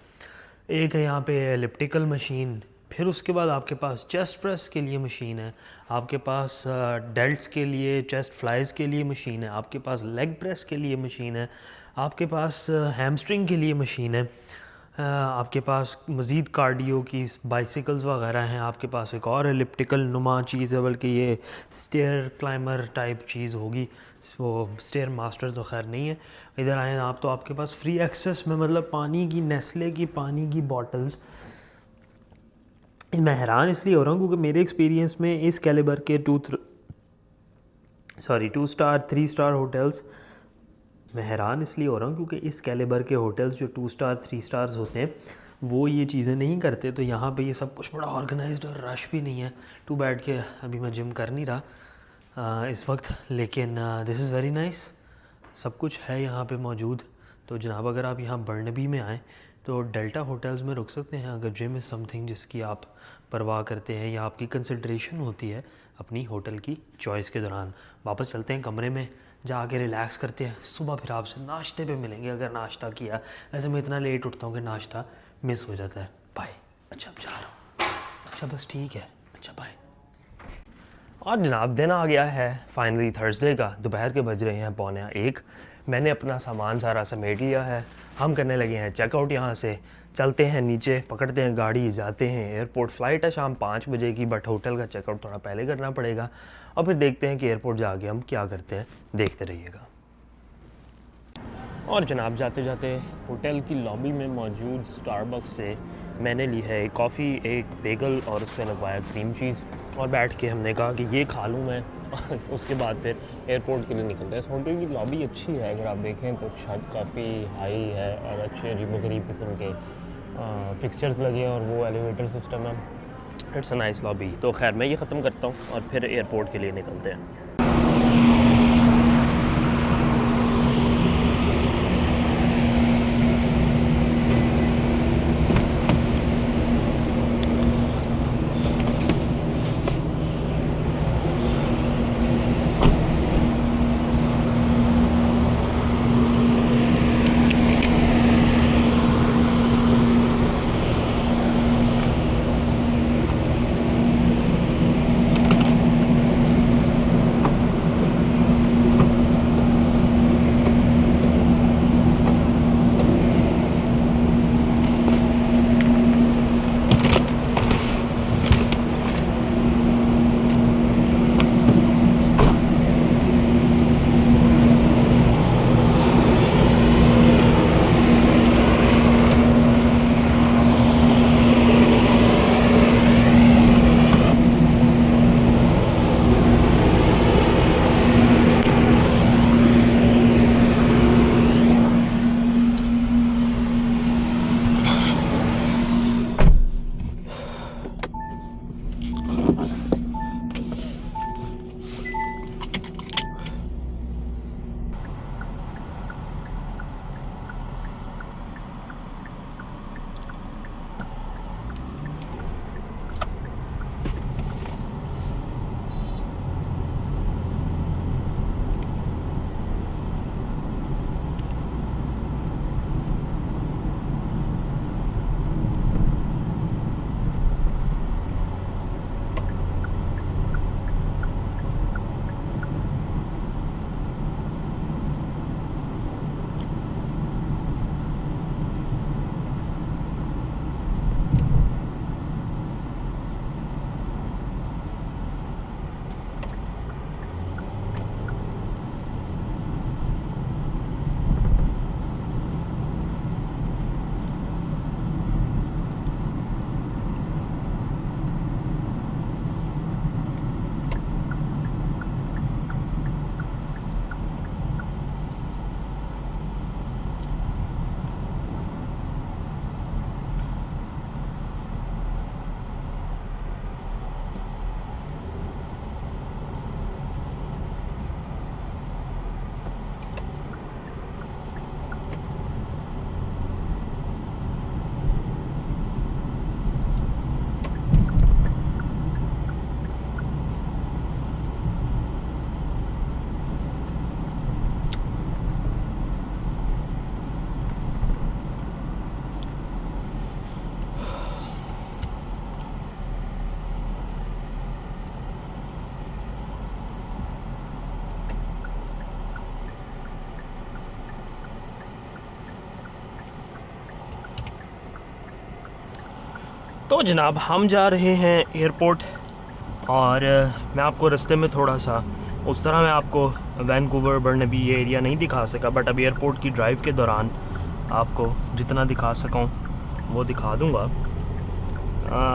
एक है यहाँ पे एलिप्टिकल मशीन, फिर उसके बाद आपके पास चेस्ट प्रेस के लिए मशीन है, आपके पास डेल्ट्स के लिए, चेस्ट फ्लाइज के लिए मशीन है, आपके पास लेग प्रेस के लिए मशीन है, आपके पास हैमस्ट्रिंग के लिए मशीन है, आपके पास मज़ीद कार्डियो की बाइसिकल्स वगैरह हैं, आपके पास एक और एलिप्टिकल नुमा चीज़ है, बल्कि ये स्टेयर क्लाइमर टाइप चीज़ होगी, वो स्टेयर मास्टर तो खैर नहीं है। इधर आए आप तो आपके पास फ्री एक्सेस में, मतलब पानी की, नेस्ले की पानी की बॉटल्स। मैं हैरान इसलिए हो रहा हूँ क्योंकि मेरे एक्सपीरियंस में इस कैलिबर के 2 स्टार 3 स्टार होटल्स, मैं हैरान इसलिए हो रहा हूँ क्योंकि इस कैलिबर के होटल्स जो 2 स्टार 3 स्टार्स होते हैं वो ये चीज़ें नहीं करते। तो यहाँ पे ये सब कुछ बड़ा ऑर्गेनाइज्ड और रश भी नहीं है। टू बैड के अभी मैं जिम कर नहीं रहा इस वक्त, लेकिन दिस इज़ वेरी नाइस, सब कुछ है यहाँ पे मौजूद। तो जनाब अगर आप यहाँ बर्नबी में आएँ तो डेल्टा होटल्स में रुक सकते हैं, अगर जिम इज़ समथिंग जिसकी आप परवाह करते हैं या आपकी कंसिड्रेशन होती है अपनी होटल की चॉइस के दौरान। वापस चलते हैं कमरे में, जाके रिलैक्स करते हैं, सुबह फिर आपसे नाश्ते पे मिलेंगे अगर नाश्ता किया। वैसे मैं इतना लेट उठता हूँ कि नाश्ता मिस हो जाता है। बाय। अच्छा अब जा रहा हूँ। अच्छा बस ठीक है, अच्छा बाय। और जनाब दिन आ गया है फाइनली थर्सडे का, दोपहर के बज रहे हैं 12:45। मैंने अपना सामान सारा समेट लिया है, हम करने लगे हैं चेकआउट। यहाँ से चलते हैं नीचे, पकड़ते हैं गाड़ी, जाते हैं एयरपोर्ट। फ़्लाइट है शाम 5 बजे की, बट होटल का चेकआउट थोड़ा पहले करना पड़ेगा। और फिर देखते हैं कि एयरपोर्ट जाके हम क्या करते हैं, देखते रहिएगा। और जनाब जाते जाते होटल की लॉबी में मौजूद स्टारबक्स से मैंने ली है एक कॉफ़ी, एक बेगल और उस पर लगवाया क्रीम चीज़। और बैठ के हमने कहा कि ये खा लूँ मैं उसके बाद फिर एयरपोर्ट के लिए निकलते हैं। इस होटल की लॉबी अच्छी है, अगर आप देखें तो छत काफ़ी हाई है और अच्छे अजीबोगरीब किस्म के फिक्सचर्स लगे हैं और वो एलिवेटर सिस्टम है। It's a nice lobby. तो खैर मैं ये ख़त्म करता हूँ और फिर एयरपोर्ट के लिए निकलते हैं। तो जनाब हम जा रहे हैं एयरपोर्ट। और मैं आपको रास्ते में थोड़ा सा उस तरह मैं आपको वैनकूवर बर्नबी ये एरिया नहीं दिखा सका, बट अब एयरपोर्ट की ड्राइव के दौरान आपको जितना दिखा सकूँ वो दिखा दूँगा।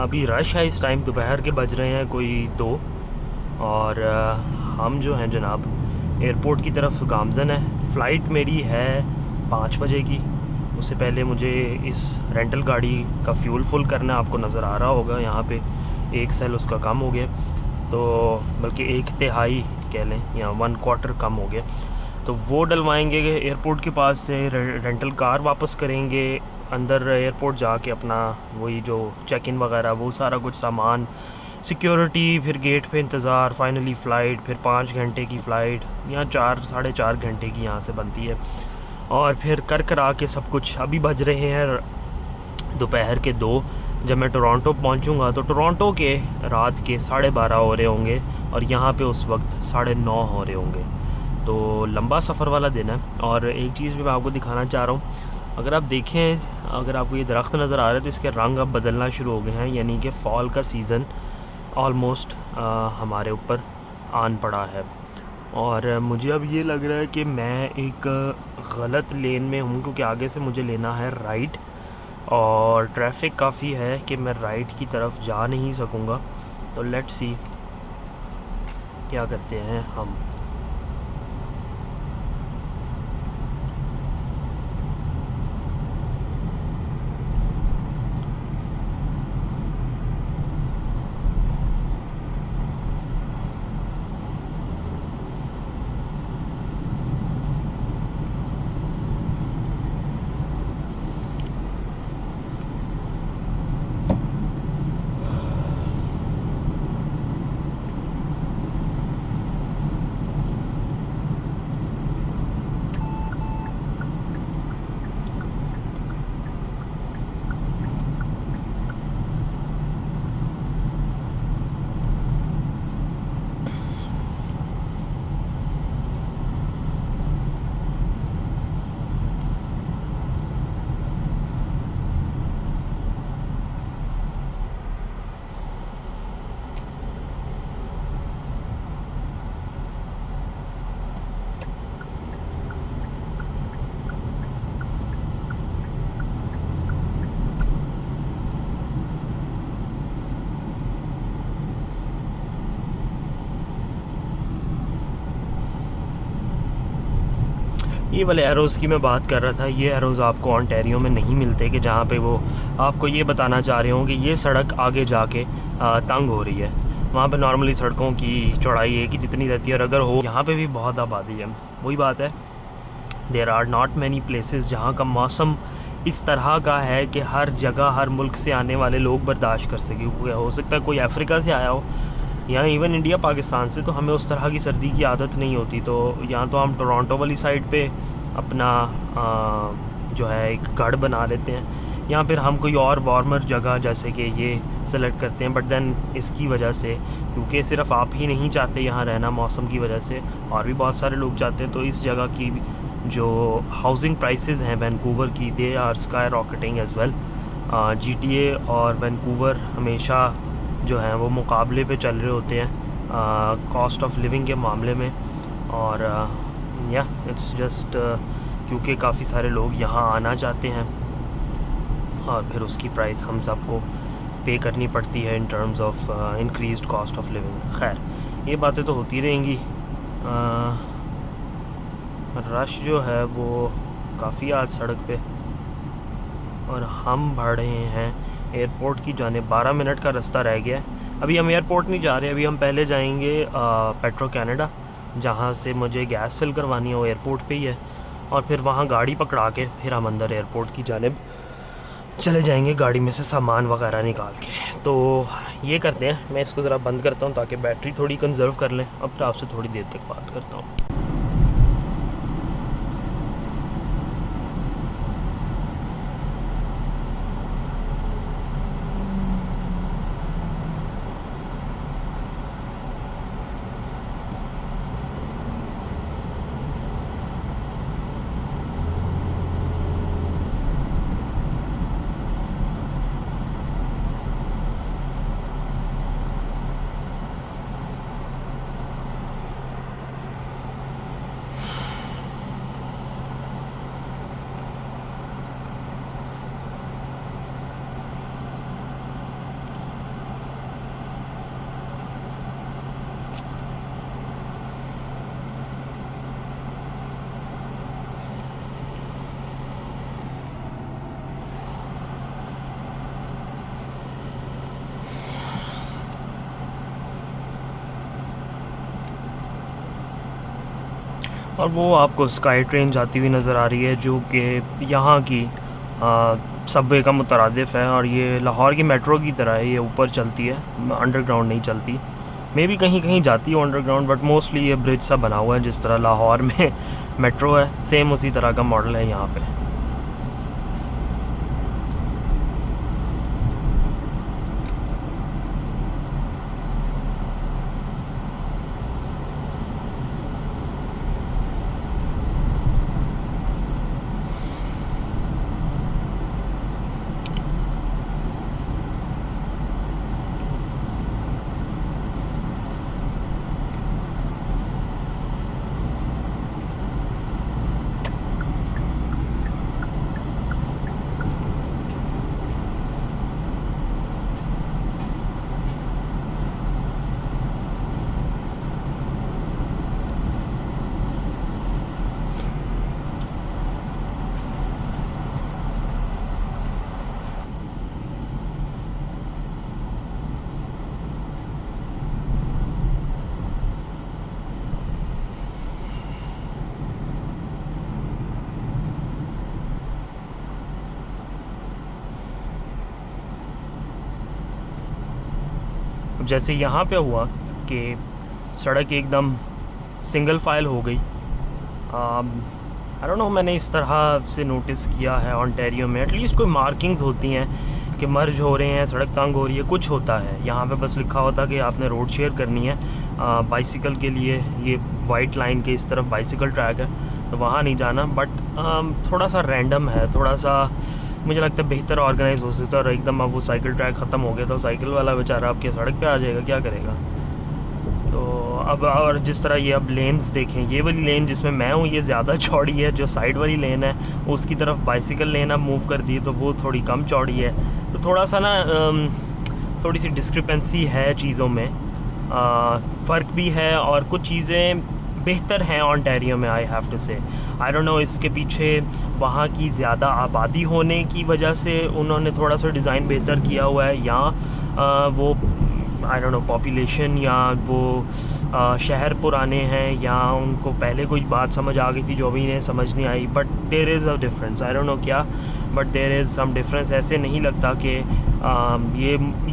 अभी रश है, इस टाइम दोपहर के बज रहे हैं कोई 2 और हम जो हैं जनाब एयरपोर्ट की तरफ गामजन है। फ़्लाइट मेरी है 5 बजे की। उससे पहले मुझे इस रेंटल गाड़ी का फ्यूल फुल करना, आपको नज़र आ रहा होगा यहाँ पे 1 सेल उसका कम हो गया, तो बल्कि 1/3 कह लें या 1/4 कम हो गया। तो वो डलवाएंगे एयरपोर्ट के पास से, रेंटल कार वापस करेंगे, अंदर एयरपोर्ट जाके अपना वही जो चेक इन वगैरह वो सारा कुछ सामान, सिक्योरिटी, फिर गेट पे इंतज़ार, फाइनली फ़्लाइट, फिर 5 घंटे की फ़्लाइट या 4 साढ़े 4 घंटे की यहाँ से बनती है। और फिर कर करा के सब कुछ, अभी बज रहे हैं दोपहर के 2। जब मैं टोरंटो पहुंचूंगा तो टोरंटो के रात के 12:30 हो रहे होंगे और यहाँ पे उस वक्त 9:30 हो रहे होंगे। तो लंबा सफ़र वाला दिन है। और एक चीज़ भी मैं आपको दिखाना चाह रहा हूँ, अगर आप देखें, अगर आपको ये दरख्त नज़र आ रहा है तो इसके रंग अब बदलना शुरू हो गए हैं, यानी कि फ़ॉल का सीज़न ऑलमोस्ट हमारे ऊपर आन पड़ा है। और मुझे अब ये लग रहा है कि मैं एक गलत लेन में हूँ, क्योंकि आगे से मुझे लेना है राइट और ट्रैफिक काफ़ी है कि मैं राइट की तरफ जा नहीं सकूँगा। तो लेट्स सी क्या करते हैं हम। ये वाले एरोज़ की मैं बात कर रहा था, ये एरोज़ आपको ओंटारियो में नहीं मिलते, कि जहाँ पे वो आपको ये बताना चाह रहे हों कि ये सड़क आगे जाके तंग हो रही है। वहाँ पे नॉर्मली सड़कों की चौड़ाई एक ही जितनी रहती है, और अगर हो, यहाँ पे भी बहुत आबादी है। वही बात है, there are not many places जहाँ का मौसम इस तरह का है कि हर जगह हर मुल्क से आने वाले लोग बर्दाश्त कर सकें। हो सकता है कोई अफ्रीका से आया हो या इवन इंडिया पाकिस्तान से, तो हमें उस तरह की सर्दी की आदत नहीं होती। तो यहाँ तो हम टोरंटो वाली साइड पे अपना जो है एक गढ़ बना लेते हैं, या फिर हम कोई और वार्मर जगह जैसे कि ये सेलेक्ट करते हैं। बट देन इसकी वजह से, क्योंकि सिर्फ आप ही नहीं चाहते यहाँ रहना मौसम की वजह से, और भी बहुत सारे लोग चाहते हैं, तो इस जगह की जो हाउसिंग प्राइसेस हैं वैंकूवर की, they are skyrocketing as well. GTA और वैंकूवर हमेशा जो हैं वो मुकाबले पे चल रहे होते हैं कॉस्ट ऑफ लिविंग के मामले में। और या इट्स जस्ट क्योंकि काफ़ी सारे लोग यहाँ आना चाहते हैं और फिर उसकी प्राइस हम सबको पे करनी पड़ती है in terms of increased cost of living. खैर, ये बातें तो होती रहेंगी। रश जो है वो काफ़ी आज सड़क पे, और हम बढ़ रहे हैं एयरपोर्ट की जानिब। 12 मिनट का रास्ता रह गया है। अभी हम एयरपोर्ट नहीं जा रहे, अभी हम पहले जाएंगे पेट्रो कैनेडा, जहाँ से मुझे गैस फिल करवानी है, वो एयरपोर्ट पे ही है। और फिर वहाँ गाड़ी पकड़ा के फिर हम अंदर एयरपोर्ट की जानिब चले जाएंगे, गाड़ी में से सामान वगैरह निकाल के। तो ये करते हैं, मैं इसको ज़रा बंद करता हूँ ताकि बैटरी थोड़ी कंजर्व कर लें। अब तो आपसे थोड़ी देर तक बात करता हूँ। और वो आपको स्काई ट्रेन जाती हुई नज़र आ रही है, जो कि यहाँ की सबवे का मुतरादिफ है। और ये लाहौर की मेट्रो की तरह है, ये ऊपर चलती है, अंडरग्राउंड नहीं चलती। मे भी कहीं कहीं जाती है अंडरग्राउंड, बट मोस्टली ये ब्रिज सा बना हुआ है, जिस तरह लाहौर में मेट्रो है, सेम उसी तरह का मॉडल है यहाँ पे। जैसे यहाँ पे हुआ कि सड़क एकदम सिंगल फाइल हो गई, आई डोंट नो, मैंने इस तरह से नोटिस किया है ओंटारियो में एटलीस्ट कोई मार्किंग्स होती हैं कि मर्ज हो रहे हैं, सड़क तंग हो रही है, कुछ होता है। यहाँ पे बस लिखा होता कि आपने रोड शेयर करनी है बाइसिकल के लिए, ये वाइट लाइन के इस तरफ बाइसिकल ट्रैक है तो वहाँ नहीं जाना। बट थोड़ा सा रैंडम है, थोड़ा सा मुझे लगता है बेहतर ऑर्गेनाइज हो सकता है। और एकदम अब वो साइकिल ट्रैक ख़त्म हो गया तो साइकिल वाला बेचारा आपके सड़क पे आ जाएगा, क्या करेगा। तो अब और जिस तरह ये अब लेन्स देखें, ये वाली लेन जिसमें मैं हूँ ये ज़्यादा चौड़ी है, जो साइड वाली लेन है उसकी तरफ बाइसिकल लेन अब मूव कर दी तो वो थोड़ी कम चौड़ी है। तो थोड़ा सा ना थोड़ी सी डिस्क्रिपेंसी है चीज़ों में, फ़र्क भी है और कुछ चीज़ें बेहतर हैं ओंटारियो में। आई हैव टू से, आई डोंट नो इसके पीछे वहाँ की ज़्यादा आबादी होने की वजह से उन्होंने थोड़ा सा डिज़ाइन बेहतर किया हुआ है, या वो आई डोंट नो पॉपुलेशन, या वो शहर पुराने हैं, या उनको पहले कोई बात समझ आ गई थी जो अभी इन्हें समझ नहीं आई। But there is a difference, I don't know क्या, but there is some difference. ऐसे नहीं लगता कि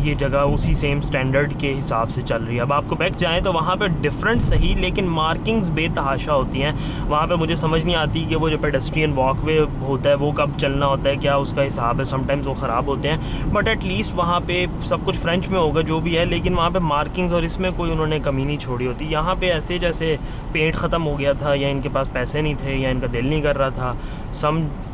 ये जगह उसी सेम स्टैंडर्ड के हिसाब से चल रही है। अब आपको बैक जाएँ तो वहाँ पे डिफरेंट सही, लेकिन मार्किंग्स बेतहाशा होती हैं वहाँ पे। मुझे समझ नहीं आती कि वो जो पेडेस्ट्रियन वॉकवे होता है वो कब चलना होता है, क्या उसका हिसाब है। समटाइम्स वो ख़राब होते हैं, बट एटलीस्ट वहाँ पे सब कुछ फ्रेंच में होगा जो भी है, लेकिन वहाँ पे मार्किंग्स और इसमें कोई उन्होंने कमी नहीं छोड़ी होती। यहाँ पे ऐसे जैसे पेंट ख़त्म हो गया था, या इनके पास पैसे नहीं थे, या इनका दिल नहीं कर रहा था।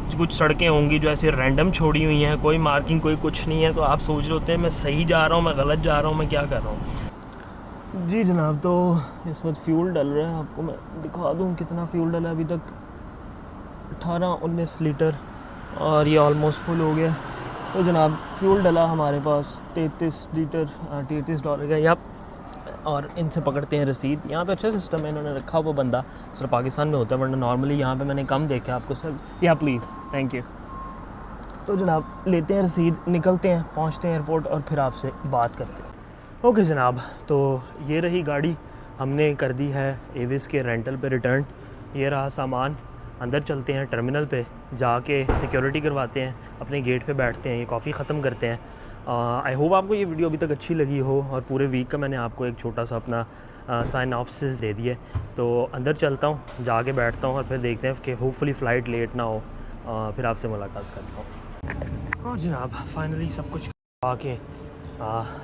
कुछ सड़कें होंगी जो ऐसे रैंडम छोड़ी हुई हैं, कोई मार्किंग कोई कुछ नहीं है, तो आप सोच रहे होते हैं मैं सही जा रहा हूँ, मैं गलत जा रहा हूँ, मैं क्या कर रहा हूँ। जी जनाब, तो इस वक्त फ्यूल डल रहा है, आपको मैं दिखा दूँ कितना फ्यूल डला है अभी तक, 18-19 लीटर, और ये ऑलमोस्ट फुल हो गया। तो जनाब फ्यूल डला हमारे पास 33 लीटर, $33 का। या और इनसे पकड़ते हैं रसीद। यहाँ पे अच्छा सिस्टम है, इन्होंने रखा हुआ बंदा, सिर्फ पाकिस्तान में होता है, वरना नॉर्मली यहाँ पे मैंने कम देखा आपको सर। या प्लीज़, थैंक यू। तो जनाब लेते हैं रसीद, निकलते हैं, पहुँचते हैं एयरपोर्ट और फिर आपसे बात करते हैं। ओके जनाब, तो ये रही गाड़ी, हमने कर दी है एविस के रेंटल पे रिटर्न। ये रहा सामान, अंदर चलते हैं टर्मिनल पे, जाके सिक्योरिटी करवाते हैं, अपने गेट पे बैठते हैं, ये कॉफ़ी ख़त्म करते हैं। आई होप आपको ये वीडियो अभी तक अच्छी लगी हो, और पूरे वीक का मैंने आपको एक छोटा सा अपना साइनॉप्सिस दे दिया। तो अंदर चलता हूँ, जाके बैठता हूँ और फिर देखते हैं कि होपफुली फ़्लाइट लेट ना हो, फिर आपसे मुलाकात करता हूँ। और जनाब फाइनली सब कुछ आके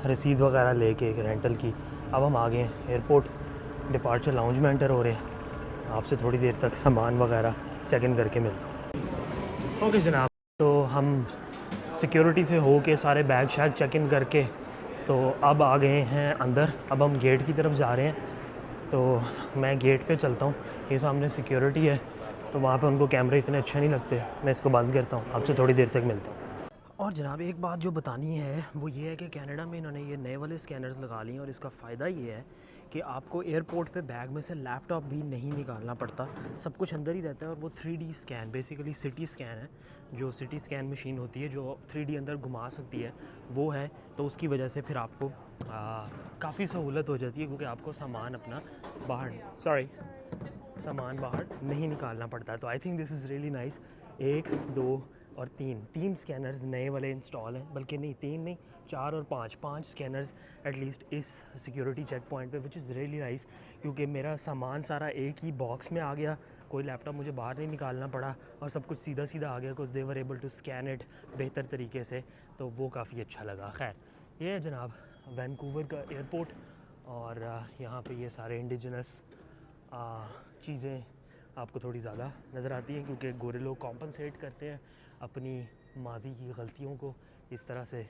रसीद वगैरह लेके रेंटल की, अब हम आ गए हैं एयरपोर्ट, डिपार्चर लाउंज में एंटर हो रहे हैं। आपसे थोड़ी देर तक सामान वगैरह चेक इन करके मिलता हूँ। ओके जनाब, तो हम सिक्योरिटी से हो के सारे बैग शैग चेक इन करके तो अब आ गए हैं अंदर। अब हम गेट की तरफ जा रहे हैं, तो मैं गेट पे चलता हूँ, ये सामने सिक्योरिटी है, तो वहाँ पे उनको कैमरे इतने अच्छे नहीं लगते, मैं इसको बंद करता हूँ, आपसे थोड़ी देर तक मिलता हूँ। और जनाब एक बात जो बतानी है वो ये है कि कनाडा में इन्होंने ये नए वाले स्कैनर्स लगा लिए, और इसका फ़ायदा ये है कि आपको एयरपोर्ट पे बैग में से लैपटॉप भी नहीं निकालना पड़ता, सब कुछ अंदर ही रहता है। और वो 3D scan, basically CT scan है, जो सिटी स्कैन मशीन होती है जो 3D अंदर घुमा सकती है, वो है। तो उसकी वजह से फिर आपको काफ़ी सहूलत हो जाती है, क्योंकि आपको सामान अपना सामान बाहर नहीं निकालना पड़ता। तो I think this is really nice. 1, 2 और 3 स्कैनर्स नए वाले इंस्टॉल हैं, बल्कि नहीं 3 नहीं 4 और 5 स्कैनर्स एटलीस्ट इस सिक्योरिटी चेक पॉइंट पे, विच इज़ रियली नाइस, क्योंकि मेरा सामान सारा एक ही बॉक्स में आ गया, कोई लैपटॉप मुझे बाहर नहीं निकालना पड़ा, और सब कुछ सीधा सीधा आ गया, कुछ they were able to scan it बेहतर तरीके से, तो वो काफ़ी अच्छा लगा। खैर ये है जनाब वैंकूवर का एयरपोर्ट, और यहाँ पे ये सारे इंडिजिनस चीज़ें आपको थोड़ी ज़्यादा नज़र आती हैं, क्योंकि गोरे लोग कॉम्पनसेट करते हैं अपनी माजी की गलतियों को, इस तरह से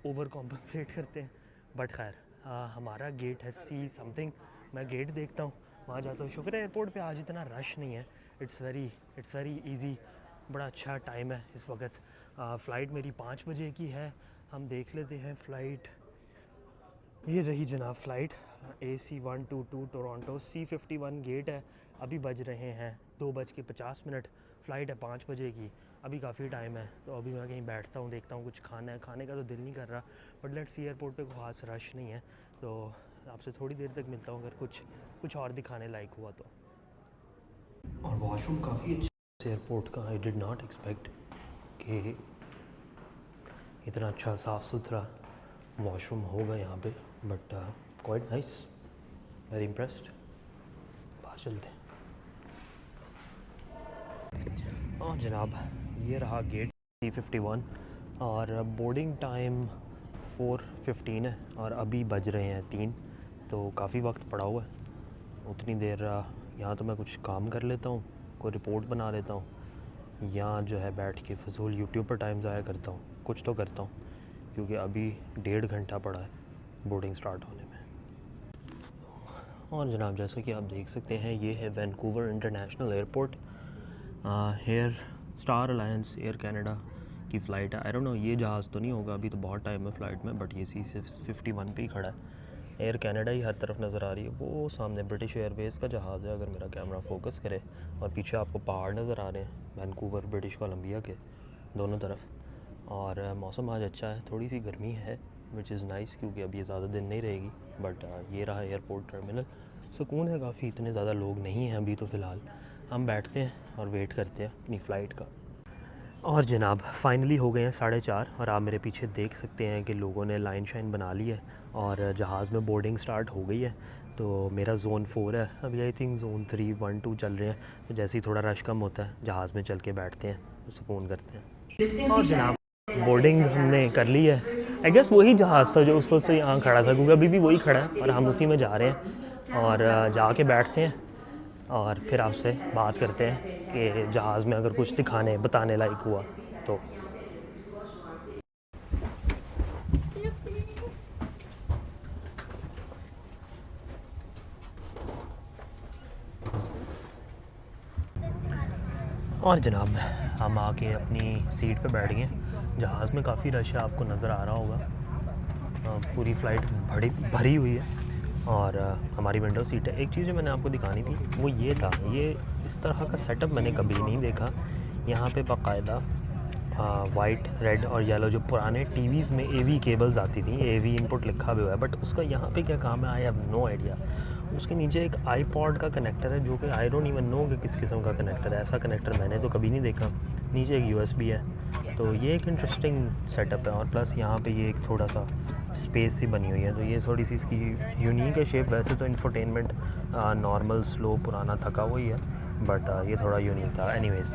ओवर कॉम्पनसेट करते हैं। बट खैर हमारा गेट है C समथिंग, मैं गेट देखता हूँ, वहाँ जाता हूँ। शुक्र है एयरपोर्ट पे आज इतना रश नहीं है, इट्स वेरी ईजी, बड़ा अच्छा टाइम है इस वक्त। फ़्लाइट मेरी 5 बजे की है, हम देख लेते हैं फ़्लाइट। ये रही जनाब flight AC-122 Toronto, C-51 gate है, अभी बज रहे हैं 2:50, फ़्लाइट है 5 बजे की, अभी काफ़ी टाइम है। तो अभी मैं कहीं बैठता हूँ, देखता हूँ कुछ खाना है, खाने का तो दिल नहीं कर रहा, बट लेट्स सी एयरपोर्ट पे ख़ास रश नहीं है, तो आपसे थोड़ी देर तक मिलता हूँ अगर कुछ और दिखाने लायक हुआ तो। और वॉशरूम काफ़ी अच्छा एयरपोर्ट का, आई डिड नॉट एक्सपेक्ट कि इतना अच्छा साफ़ सुथरा वॉशरूम होगा यहाँ पे, but quite nice, very impressed. बाहर चलते हैं। और जनाब ये रहा गेट C51 और बोर्डिंग टाइम 4:15 है और अभी बज रहे हैं 3, तो काफ़ी वक्त पड़ा हुआ है। उतनी देर यहाँ तो मैं कुछ काम कर लेता हूँ, कोई रिपोर्ट बना लेता हूँ, या जो है बैठ के फजूल यूट्यूब पर टाइम ज़ाया करता हूँ, कुछ तो करता हूँ, क्योंकि अभी 1.5 घंटा पड़ा है बोर्डिंग स्टार्ट होने में। और जनाब जैसा कि आप देख सकते हैं ये है Vancouver international airport. Air star alliance air Canada की फ़्लाइट है। आई डोंट नो ये जहाज़ तो नहीं होगा, अभी तो बहुत टाइम है फ़्लाइट में, बट ये C51 पे ही खड़ा है। एयर कनाडा ही हर तरफ नज़र आ रही है। वो सामने ब्रिटिश एयरवेज़ का जहाज़ है, अगर मेरा कैमरा फोकस करे, और पीछे आपको पहाड़ नज़र आ रहे हैं वैंकूवर ब्रिटिश कोलंबिया के दोनों तरफ। और मौसम आज अच्छा है, थोड़ी सी गर्मी है विच इज़ नाइस, क्योंकि अब ये ज़्यादा दिन नहीं रहेगी। बट ये रहा एयरपोर्ट टर्मिनल, सुकून है काफ़ी, इतने ज़्यादा लोग नहीं हैं अभी तो फ़िलहाल। हम बैठते हैं और वेट करते हैं अपनी फ़्लाइट का। और जनाब फाइनली हो गए हैं 4:30 और आप मेरे पीछे देख सकते हैं कि लोगों ने लाइन शाइन बना ली है और जहाज़ में बोर्डिंग स्टार्ट हो गई है। तो मेरा ज़ोन 4 है, अभी आई थिंक ज़ोन 3, 1, 2 चल रहे हैं। तो जैसे ही थोड़ा रश कम होता है जहाज़ में चल के बैठते हैं, सुकून करते हैं। और जनाब बोर्डिंग हमने कर ली है। आई गेस वही जहाज़ था जो उस वक्त से यहाँ खड़ा था, क्योंकि अभी भी वही खड़ा है और हम उसी में जा रहे हैं। और जाके बैठते हैं और फिर आपसे बात करते हैं कि जहाज़ में अगर कुछ दिखाने बताने लायक हुआ तो। और जनाब हम आके अपनी सीट पे बैठ गए। जहाज़ में काफ़ी रश है, आपको नज़र आ रहा होगा। पूरी फ़्लाइट भरी हुई है और हमारी विंडो सीट है। एक चीज़ जो मैंने आपको दिखानी थी वो ये था, ये इस तरह का सेटअप मैंने कभी नहीं देखा। यहाँ पे बाकायदा वाइट, रेड और येलो जो पुराने टीवीज़ में AV केबल्स आती थी, AV इनपुट लिखा भी हुआ है, बट उसका यहाँ पे क्या काम है आई हैव नो आइडिया। उसके नीचे एक iPod का कनेक्टर है जो कि आई डोंट इवन नो कि किस किस्म का कनेक्टर है। ऐसा कनेक्टर मैंने तो कभी नहीं देखा। नीचे एक USB है, तो ये एक इंटरेस्टिंग सेटअप है। और प्लस यहाँ पे ये एक थोड़ा सा स्पेस सी बनी हुई है, तो ये थोड़ी सी इसकी यूनिक है शेप। वैसे तो इंफोटेनमेंट नॉर्मल स्लो पुराना थका हुआ ही है, बट ये थोड़ा यूनिक था। एनीवेज़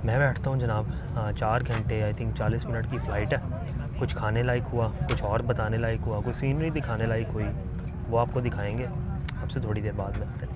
मैं बैठता हूँ जनाब। 4 घंटे आई थिंक 40 मिनट की फ़्लाइट है। कुछ खाने लायक हुआ, कुछ और बताने लायक हुआ, कोई सीनरी दिखाने लायक हुई, वो आपको दिखाएंगे। आपसे थोड़ी देर बाद मिलते हैं।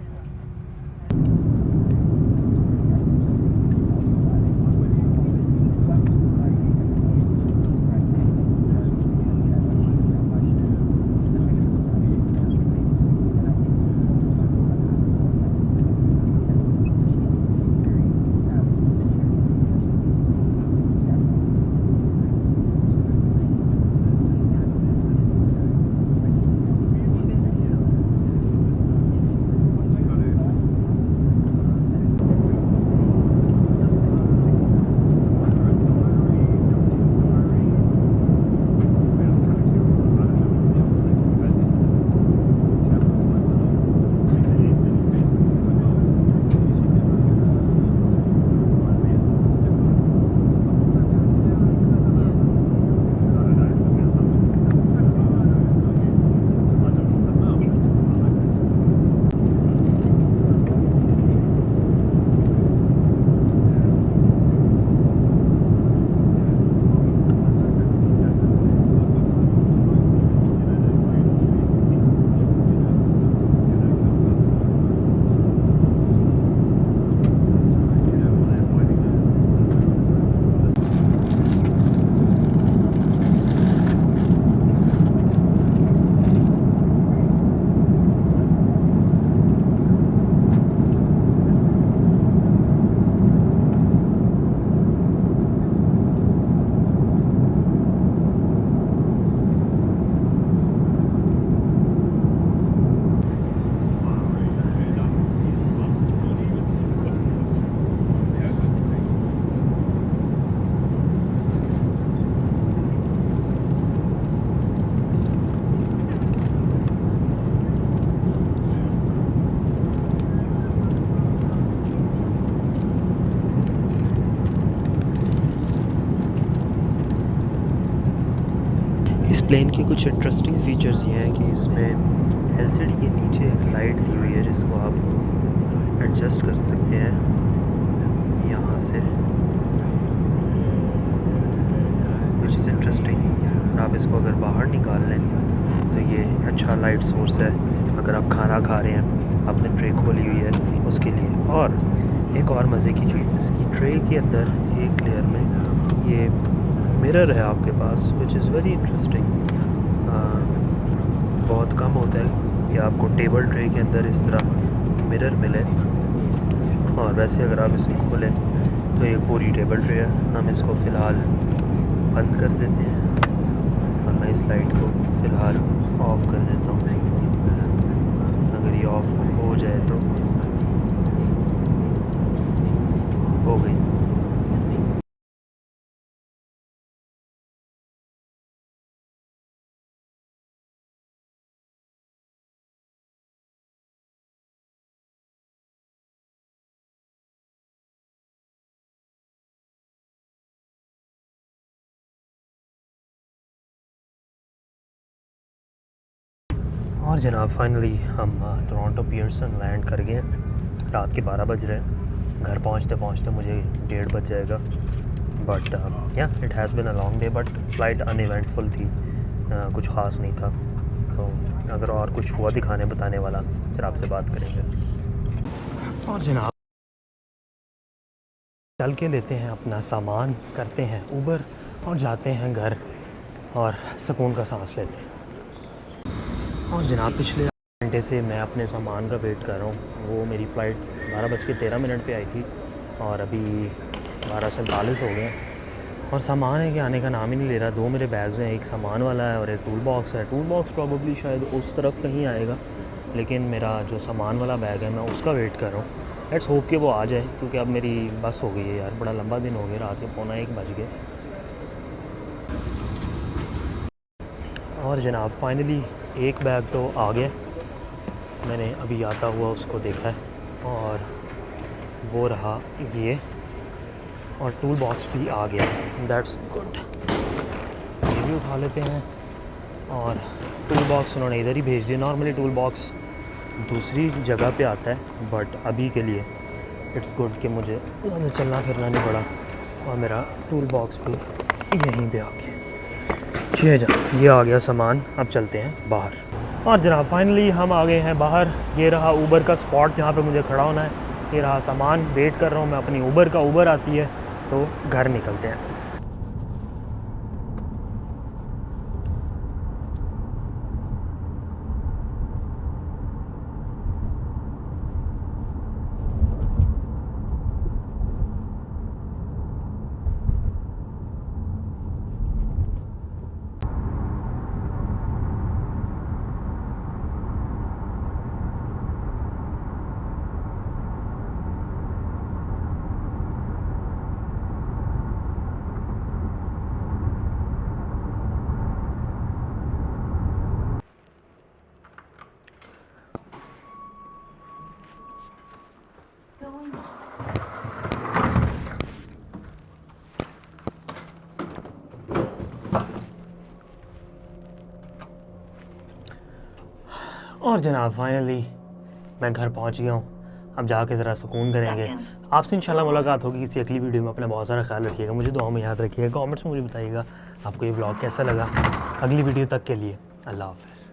इस प्लेन के कुछ इंटरेस्टिंग फीचर्स ये हैं कि इसमें एलसीडी के नीचे एक लाइट दी हुई है जिसको आप एडजस्ट कर सकते हैं यहाँ से, विच इज़ इंटरेस्टिंग। आप इसको अगर बाहर निकाल लें तो ये अच्छा लाइट सोर्स है अगर आप खाना खा रहे हैं, आपने ट्रे खोली हुई है उसके लिए। और एक और मज़े की चीज़, इसकी ट्रे के अंदर एक लेयर में ये मिरर है आपके पास, विच इज़ वेरी इंटरेस्टिंग। बहुत कम होता है कि आपको टेबल ट्रे के अंदर इस तरह मिरर मिले। और वैसे अगर आप इसे खोलें तो ये पूरी टेबल ट्रे है। हम इसको फ़िलहाल बंद कर देते हैं और मैं इस लाइट को फ़िलहाल ऑफ़ कर देता हूँ। अगर ये ऑफ़ हो जाए तो हो गई। और जनाब फाइनली हम टोरंटो पियर्सन लैंड कर गए हैं। रात के 12 बज रहे हैं। घर पहुंचते पहुंचते मुझे 1:30 बज जाएगा। बट या it has been a long day, but flight uneventful थी, कुछ ख़ास नहीं था। तो अगर और कुछ हुआ दिखाने बताने वाला फिर आपसे बात करेंगे। और जनाब चल के लेते हैं अपना सामान, करते हैं ऊबर और जाते हैं घर और सुकून का सांस लेते हैं। और जनाब पिछले घंटे से मैं अपने सामान का वेट कर रहा हूँ। वो मेरी फ़्लाइट 12:13 पे आई थी और अभी 12:47 हो गए हैं और सामान है कि आने का नाम ही नहीं ले रहा। 2 मेरे बैग्स हैं, एक सामान वाला है और एक टूल बॉक्स है। टूल बॉक्स प्रॉबेबली शायद उस तरफ कहीं आएगा, लेकिन मेरा जो सामान वाला बैग है मैं उसका वेट कर रहा हूँ। लेट्स होप कि वो आ जाए, क्योंकि अब मेरी बस हो गई है यार। बड़ा लंबा दिन हो गया, रात के 12:45 बज गए। और जनाब फाइनली एक बैग तो आ गया, मैंने अभी आता हुआ उसको देखा है और वो रहा ये, और टूल बॉक्स भी आ गया। That's good. ये भी उठा लेते हैं और टूल बॉक्स उन्होंने इधर ही भेज दिया। नॉर्मली टूल बॉक्स दूसरी जगह पे आता है, बट अभी के लिए इट्स गुड कि मुझे चलना फिरना नहीं पड़ा और मेरा टूल बॉक्स भी यहीं पे आ गया। ये आ गया सामान, अब चलते हैं बाहर। और जनाब फाइनली हम आ गए हैं बाहर। ये रहा ऊबर का स्पॉट जहाँ पे मुझे खड़ा होना है। ये रहा सामान, वेट कर रहा हूँ मैं अपनी ऊबर का। ऊबर आती है तो घर निकलते हैं। और जनाब फाइनली मैं घर पहुंच गया हूँ। अब जाके ज़रा सुकून करेंगे। आपसे इंशाल्लाह मुलाकात होगी किसी अगली वीडियो में। अपना बहुत सारा ख्याल रखिएगा, मुझे दुआ में याद रखिएगा। कमेंट्स में मुझे बताइएगा आपको ये व्लॉग कैसा लगा। अगली वीडियो तक के लिए अल्लाह हाफ़िज़।